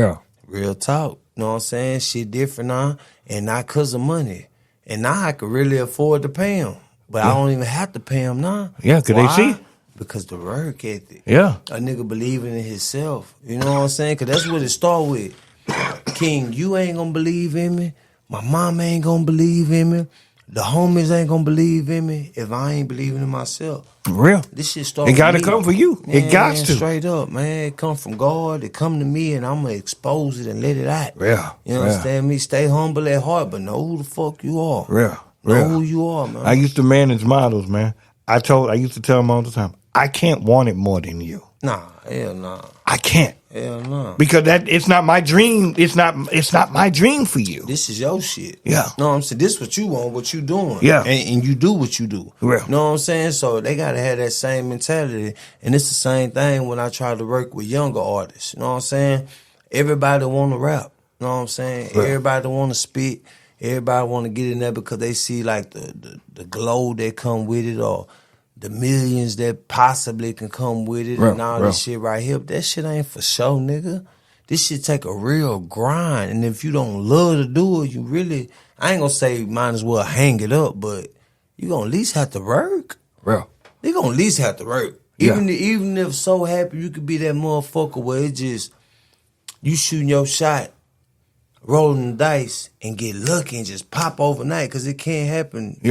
Real talk. You know what I'm saying? Shit different now. And not because of money. And now I could really afford to pay them. But I don't even have to pay them now. Yeah, because they see. Because the work ethic. Yeah. A nigga believing in himself. You know what I'm saying? Because that's what it start with. King, you ain't going to believe in me. My mom ain't going to believe in me. The homies ain't going to believe in me if I ain't believing in myself. Real. This shit start It got to come for you. Man, it got to. Straight up, man. It come from God. It come to me and I'm going to expose it and let it out. Yeah. You understand me? Stay humble at heart, but know who the fuck you are. Know who you are, man. I used to manage models, man. I used to tell them all the time, I can't want it more than you. Nah, hell nah. I can't. Hell nah. Because it's not my dream. It's not my dream for you. This is your shit. Yeah. Know what I'm saying? This is what you want, what you doing. Yeah. And you do what you do. Yeah. Know what I'm saying? So they gotta have that same mentality. And it's the same thing when I try to work with younger artists. You know what I'm saying? Everybody wanna rap. know what I'm saying? Right. Everybody want to spit. Everybody want to get in there because they see like the glow that come with it, or the millions that possibly can come with it, and all this shit right here. But that shit ain't for show, nigga. This shit take a real grind, and if you don't love to do it, you really, I ain't gonna say might as well hang it up, but you gonna at least have to work. Real. You gonna at least have to work. Even if so happy you could be that motherfucker where it just, you shooting your shot, rolling the dice, and get lucky and just pop overnight, because it can't happen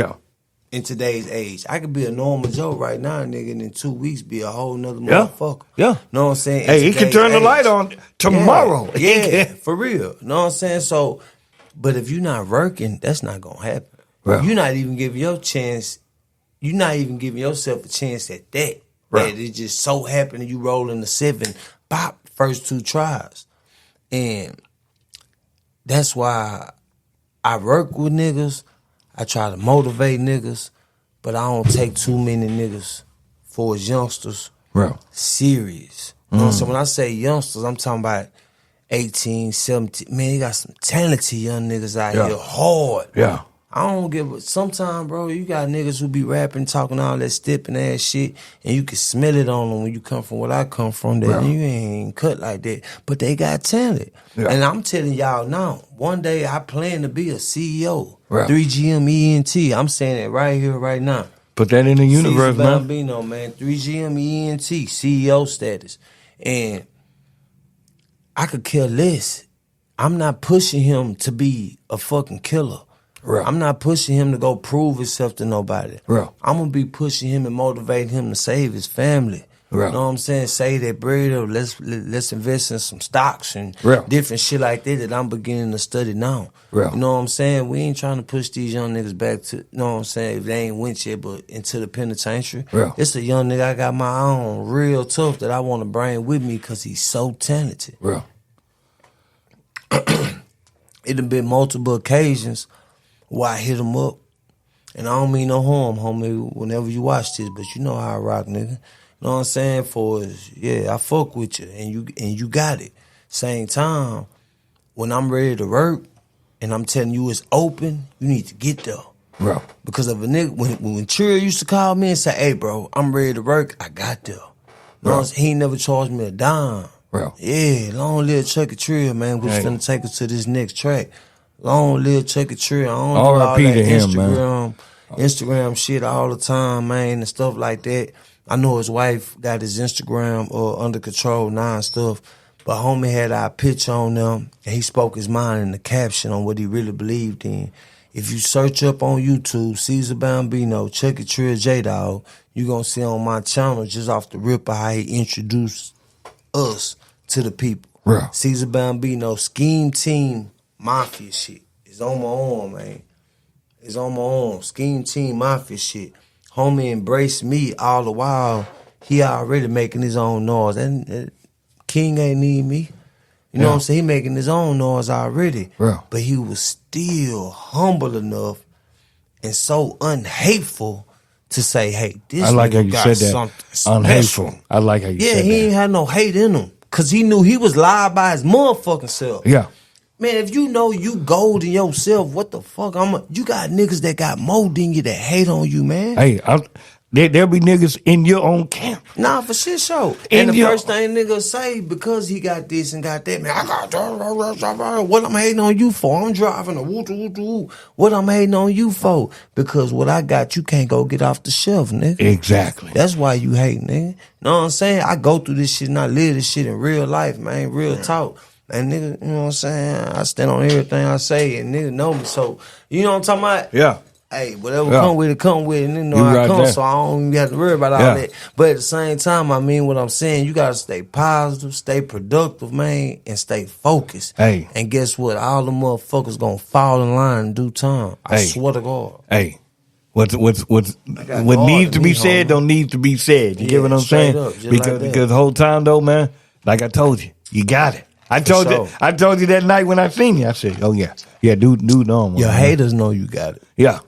in today's age. I could be a normal Joe right now, nigga, and in 2 weeks be a whole nother motherfucker. Yeah. Know what I'm saying? Hey, he can turn the light on tomorrow. Yeah, for real. Know what I'm saying? So, but if you're not working, that's not gonna happen. Well, You're not even giving your chance. You're not even giving yourself a chance at that. Right. That it just so happened that you rolling the 7, pop, first 2 tries. And that's why I work with niggas. I try to motivate niggas, but I don't take too many niggas for as youngsters serious. You know, so when I say youngsters, I'm talking about 18, 17. Man, you got some talented young niggas out here hard. Yeah. I don't give a, sometimes, bro, you got niggas who be rapping, talking all that stepping ass shit, and you can smell it on them when you come from what I come from, that you ain't cut like that. But they got talent. Yeah. And I'm telling y'all now, one day I plan to be a CEO. 3GM ENT. I'm saying it right here, right now. Put that in the universe, man. Bambino, man. 3GM ENT, CEO status. And I could care less. I'm not pushing him to be a fucking killer. I'm not pushing him to go prove himself to nobody. I'm going to be pushing him and motivating him to save his family. You know what I'm saying? Save that bread, or let's invest in some stocks and different shit like that I'm beginning to study now. You know what I'm saying? We ain't trying to push these young niggas back to, you know what I'm saying, if they ain't went yet, but into the penitentiary. It's a young nigga I got my own real tough that I want to bring with me because he's so talented. It done been multiple occasions where I hit him up, and I don't mean no harm, homie, whenever you watch this, but you know how I rock, nigga. You know what I'm saying? I fuck with you, and you got it. Same time, when I'm ready to work, and I'm telling you it's open, you need to get there. Because of a nigga, when Trill used to call me and say, hey, bro, I'm ready to work, I got there. You know, he ain't never charged me a dime. Yeah, long live Chucky Trill, man. We're finna take us to this next track. Long live Chucky Trill. I don't do all that Instagram shit all the time, man, and stuff like that. I know his wife got his Instagram under control now and stuff, but homie had our picture on them, and he spoke his mind in the caption on what he really believed in. If you search up on YouTube, Caesar Bambino, Chucky Trill, J-Dog, you gonna see on my channel just off the rip of how he introduced us to the people. Caesar Bambino, Scheme Team, Mafia shit. It's on my arm, man. It's on my arm. Scheme Team, Mafia shit. Homie embraced me all the while. He already making his own noise. And King ain't need me. You know what I'm saying? He making his own noise already. But he was still humble enough and so unhateful to say, hey, this nigga got something special. Unhateful. I like how you said that. Yeah, he ain't had no hate in him. Because he knew he was lied by his motherfucking self. Man, if you know you gold in yourself, what the fuck? You got niggas that got more than you that hate on you, man. Hey, there'll be niggas in your own camp. Nah, for shit show. And the first thing niggas say, because he got this and got that, man, I got what I'm hating on you for? I'm driving a woo-woo-woo. What I'm hating on you for? Because what I got, you can't go get off the shelf, nigga. Exactly. That's why you hate, nigga. Know what I'm saying? I go through this shit and I live this shit in real life, man. Real talk. And nigga, you know what I'm saying? I stand on everything I say, and nigga know me. So, you know what I'm talking about? Hey, whatever come with it, and you know I come, there. So I don't even have to worry about all that. But at the same time, I mean what I'm saying, you gotta stay positive, stay productive, man, and stay focused. Hey. And guess what? All the motherfuckers gonna fall in line in due time. I swear to God. Hey. What needs to be said don't need to be said. You get what I'm saying? Because the whole time though, man, like I told you, you got it. I told you that night when I seen you. I said, "Oh yeah, dude, normal." Your haters know you got it. Yeah,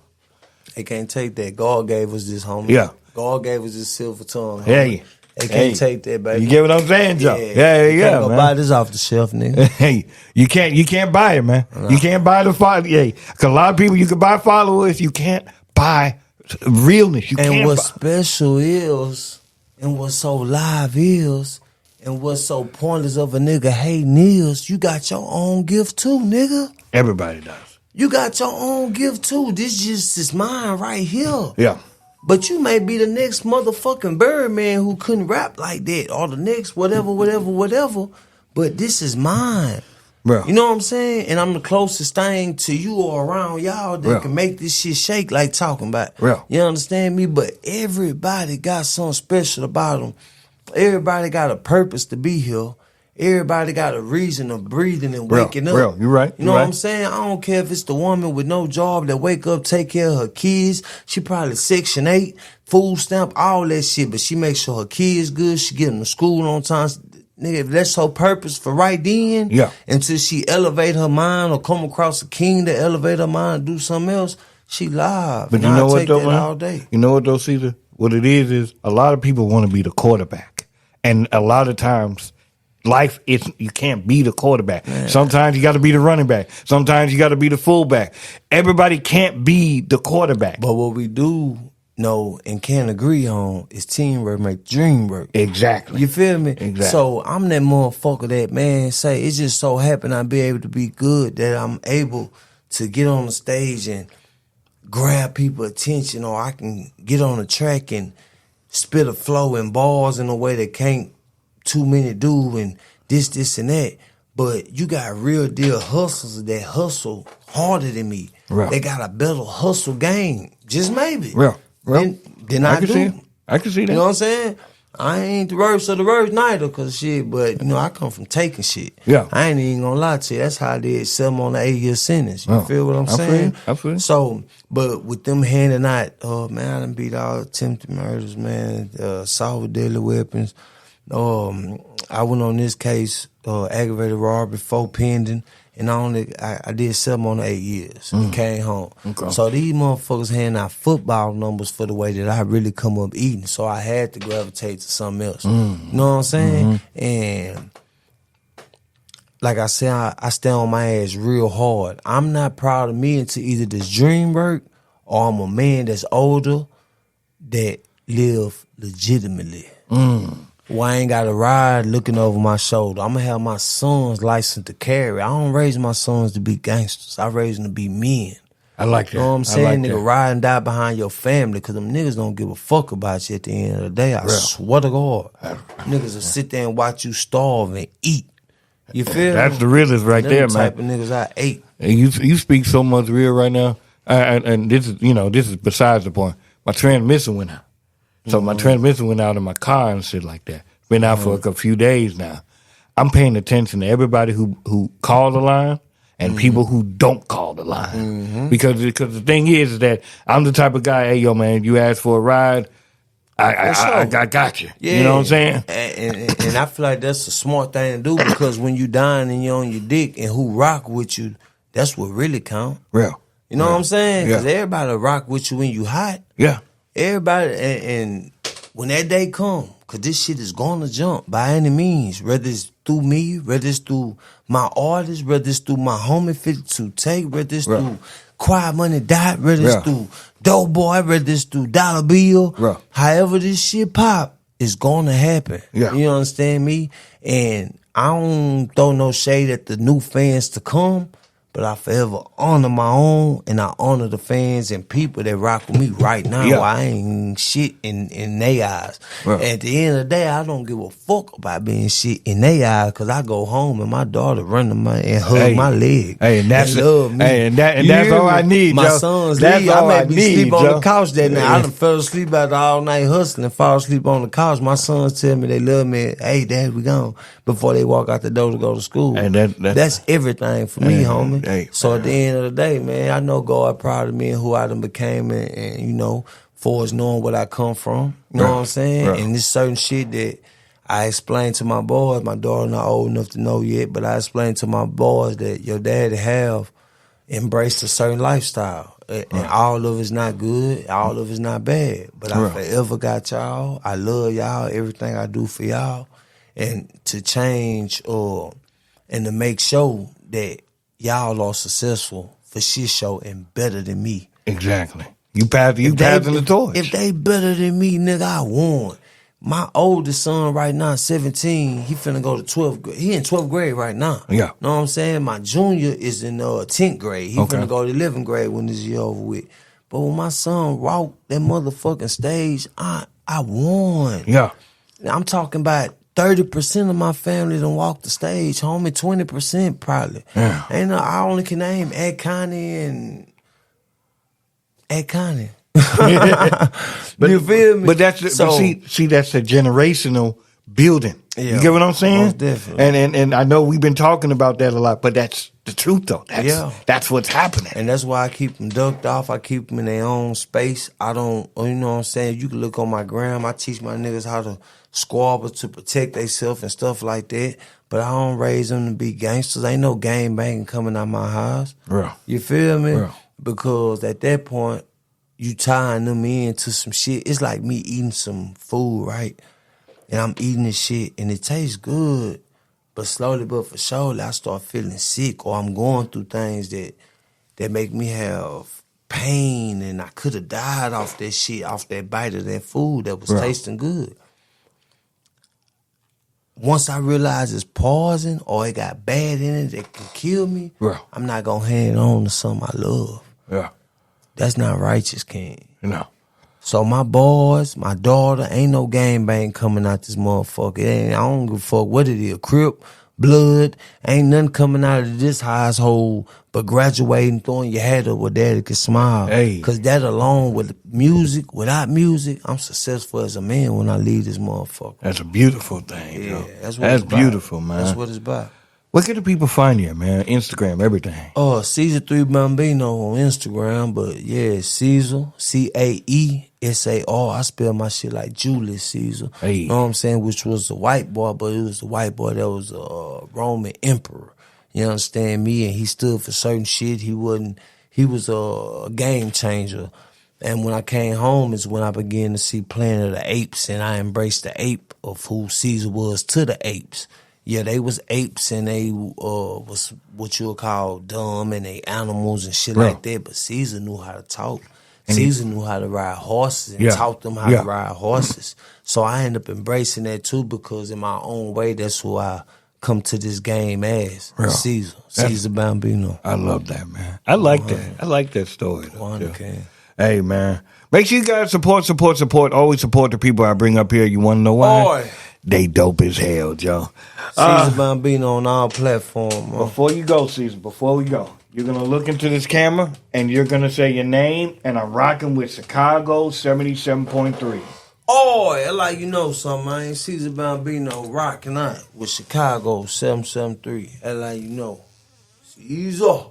they can't take that. God gave us this, homie. Yeah, God gave us this silver tongue. Homie. Hey, They can't take that, baby. You get what I'm saying, Joe? You can't go buy this off the shelf, nigga. Hey, you can't buy it, man. No. You can't buy the follow. Yeah, because a lot of people you can buy followers, you can't buy realness. You can't. And what's special is, and what's so live is, and what's so pointless of a nigga hating is, you got your own gift too, nigga. Everybody does. You got your own gift too. This just is mine right here. Yeah. But you may be the next motherfucking Birdman who couldn't rap like that, or the next whatever. But this is mine. Bro. You know what I'm saying? And I'm the closest thing to you or around y'all that can make this shit shake like talking about. Bro. You understand me? But everybody got something special about them. Everybody got a purpose to be here. Everybody got a reason of breathing and waking up. Bro, you're right. You know what I'm saying? I don't care if it's the woman with no job that wake up, take care of her kids. She probably Section 8, food stamp, all that shit. But she makes sure her kids good. She get them to school on time. Nigga, if that's her purpose for right then, until she elevate her mind or come across a king to elevate her mind and do something else, she live. But you know what though, man? All day. You know what though, Caesar? What it is a lot of people want to be the quarterback. And a lot of times, life is you can't be the quarterback. Man. Sometimes you got to be the running back. Sometimes you got to be the fullback. Everybody can't be the quarterback. But what we do know and can agree on is teamwork make the dream work. Exactly. You feel me? Exactly. So I'm that motherfucker that, man, say it just so happened I be able to be good that I'm able to get on the stage and grab people's attention, or I can get on the track and spit a flow and bars in a way that can't too many do, and this and that. But you got real deal hustlers that hustle harder than me. Right. They got a better hustle game. Just maybe. Well, Then I can do. see it. I can see that. You know what I'm saying? I ain't the worst of the worst neither, cause shit, but you know, I come from taking shit. Yeah. I ain't even gonna lie to you. That's how I did 7 on the 8-year sentence. You feel what I'm saying? I feel. So, but with them handing out, man, I done beat all attempted murders, man, assault with deadly weapons. I went on this case, aggravated robbery, 4 pending, and I did 7 on the 8 years and came home. Okay. So these motherfuckers handing out football numbers for the way that I really come up eating. So I had to gravitate to something else. You know what I'm saying? And like I said, I stay on my ass real hard. I'm not proud of me until either this dream work or I'm a man that's older that live legitimately. Well, I ain't got to ride looking over my shoulder. I'm going to have my sons licensed to carry. I don't raise my sons to be gangsters. I raise them to be men. I like that. You know what I'm saying? Like nigga, ride and die behind your family, because them niggas don't give a fuck about you at the end of the day. I swear to God. Niggas will sit there and watch you starve and eat. You feel That's me? the realest right there, man. Type of niggas I ate. And you speak so much real right now. And this is besides the point. My transmission went out. So my transmission went out in my car and shit like that. Been out for a few days now. I'm paying attention to everybody who called the line and people who don't call the line. Because the thing is that I'm the type of guy, hey, yo, man, you asked for a ride, I got you. Yeah. You know what I'm saying? And I feel like that's a smart thing to do, because when you dying and you're on your dick and who rock with you, that's what really count. Real. You know what I'm saying? Because everybody rock with you when you hot. Yeah. Everybody, and when that day come, because this shit is going to jump by any means, whether it's through me, whether it's through my artist, whether it's through my homie 52 Take, whether it's through Quiet Money Dot, whether it's through Dope Boy, whether it's through Dollar Bill, however this shit pop, it's going to happen. Yeah. You understand me? And I don't throw no shade at the new fans to come, but I forever honor my own, and I honor the fans and people that rock with me right now. Yeah. I ain't shit in their eyes. Right. At the end of the day, I don't give a fuck about being shit in their eyes, because I go home and my daughter run to my and hug my leg. Hey, and that's love me. Hey, and that's all I need. My Joe. sons that's leave. all I may be sleep on the couch that night. Yeah. I done fell asleep after all night hustling, fall asleep on the couch. My sons tell me they love me. Hey, Dad, we gone, before they walk out the door to go to school. Hey, that's everything for me, homie. Hey, so at the end of the day, man, I know God proud of me and who I done became, and you know, for us knowing what I come from. You know what I'm saying? And this certain shit that I explained to my boys. My daughter not old enough to know yet, but I explained to my boys that your daddy have embraced a certain lifestyle. And all of it's not good, all of it's not bad. But I forever got y'all. I love y'all, everything I do for y'all. And to change and to make sure that y'all are successful for shit show and better than me. Exactly. You passing the torch. If they better than me, nigga, I won. My oldest son right now, 17, he finna go to 12th grade. He in 12th grade right now. Yeah. Know what I'm saying? My junior is in 10th grade. He finna go to 11th grade when this year over with. But when my son walked that motherfucking stage, I won. Yeah. I'm talking about 30% of my family done walked the stage, homie. 20% probably. Yeah. I only can name Ed Connie and Ed Connie. But you feel me? But that's that's a generational building. You get what I'm saying? Most definitely. And I know we've been talking about that a lot, but that's the truth though. That's what's happening. And that's why I keep them ducked off. I keep them in their own space. I don't, you know what I'm saying? You can look on my gram. I teach my niggas how to squabble to protect themselves and stuff like that. But I don't raise them to be gangsters. Ain't no gang banging coming out my house. Real. You feel me? Real. Because at that point, you tying them into some shit. It's like me eating some food, right? And I'm eating this shit and it tastes good. But slowly but for surely, I start feeling sick or I'm going through things that make me have pain and I could have died off that shit, off that bite of that food that was tasting good. Once I realize it's poison or it got bad in it that can kill me, I'm not going to hand it on to something I love. Yeah. That's not righteous, King. No. So my boys, my daughter, ain't no gang bang coming out this motherfucker. I don't give a fuck what it is. Crip, blood, ain't nothing coming out of this household but graduating, throwing your hat up where daddy can smile. Hey. Cause that alone with music, without music, I'm successful as a man when I leave this motherfucker. That's a beautiful thing, yeah, yo. That's beautiful, man. That's what it's about. Where can the people find you, man? Instagram, everything. Caesar 3 Bambino on Instagram, but yeah, Caesar, Caesar. I spell my shit like Julius Caesar. Hey. You know what I'm saying? Which was a white boy, but it was the white boy that was a Roman emperor. You understand me? And he stood for certain shit. He was a game changer. And when I came home is when I began to see Planet of the Apes, and I embraced the ape of who Caesar was to the apes. Yeah, they was apes and they was what you would call dumb and they animals and shit like that. But Caesar knew how to talk. And Caesar knew how to ride horses and taught them how to ride horses. So I ended up embracing that too because in my own way, that's who I come to this game as. Caesar Bambino. I love that, man. I like that. I like that story. Okay. Hey, man. Make sure you guys support. Always support the people I bring up here. You want to know why? Boy. They dope as hell, Joe. Caesar Bambino on all platforms. Before you go, Caesar, before we go, you're going to look into this camera and you're going to say your name, and I'm rocking with Chicago 77.3. Oh, like you know something, man. Caesar Bambino rocking out with Chicago 773. Like you know. Caesar.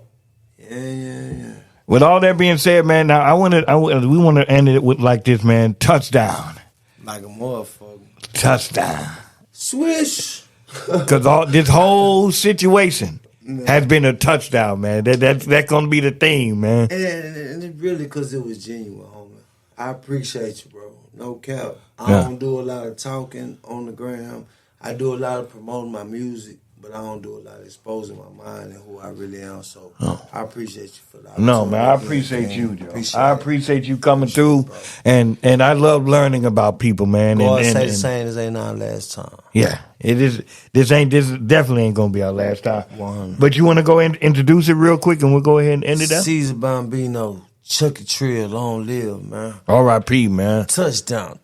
Yeah. With all that being said, man, now we want to end it with like this, man. Touchdown. Like a motherfucker. Touchdown. Swish. Because this whole situation has been a touchdown, man. That's going to be the theme, man. And it really because it was genuine, homie. I appreciate you, bro. No cap. I don't do a lot of talking on the gram. I do a lot of promoting my music, but I don't do a lot of exposing my mind and who I really am. So I appreciate you for that. No, man, I appreciate you, Joe. I appreciate you coming through, and I love learning about people, man. God say the same as ain't our last time. Yeah, it is. This definitely ain't gonna be our last time. 100. But you want to go and introduce it real quick, and we'll go ahead and end it up. Caesar Bambino, Chucky Trill, long live, man. R.I.P., man. Touchdown.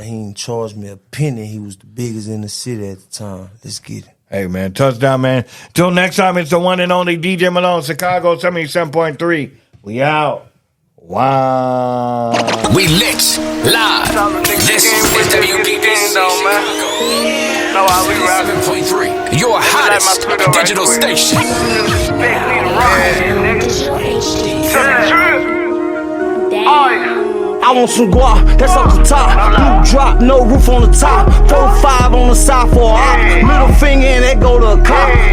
He ain't charged me a penny. He was the biggest in the city at the time. Let's get it. Hey, man, touchdown, man. Till next time, it's the one and only DJ Malone, Chicago 77.3. We out. Wow. We lit live. This is WBBC. Know how we rap. 7.3. Your hottest digital station. I want some guap, that's up the top. Blue drop, no roof on the top. 4-5 on the side for a op. Middle finger and that go to a cop.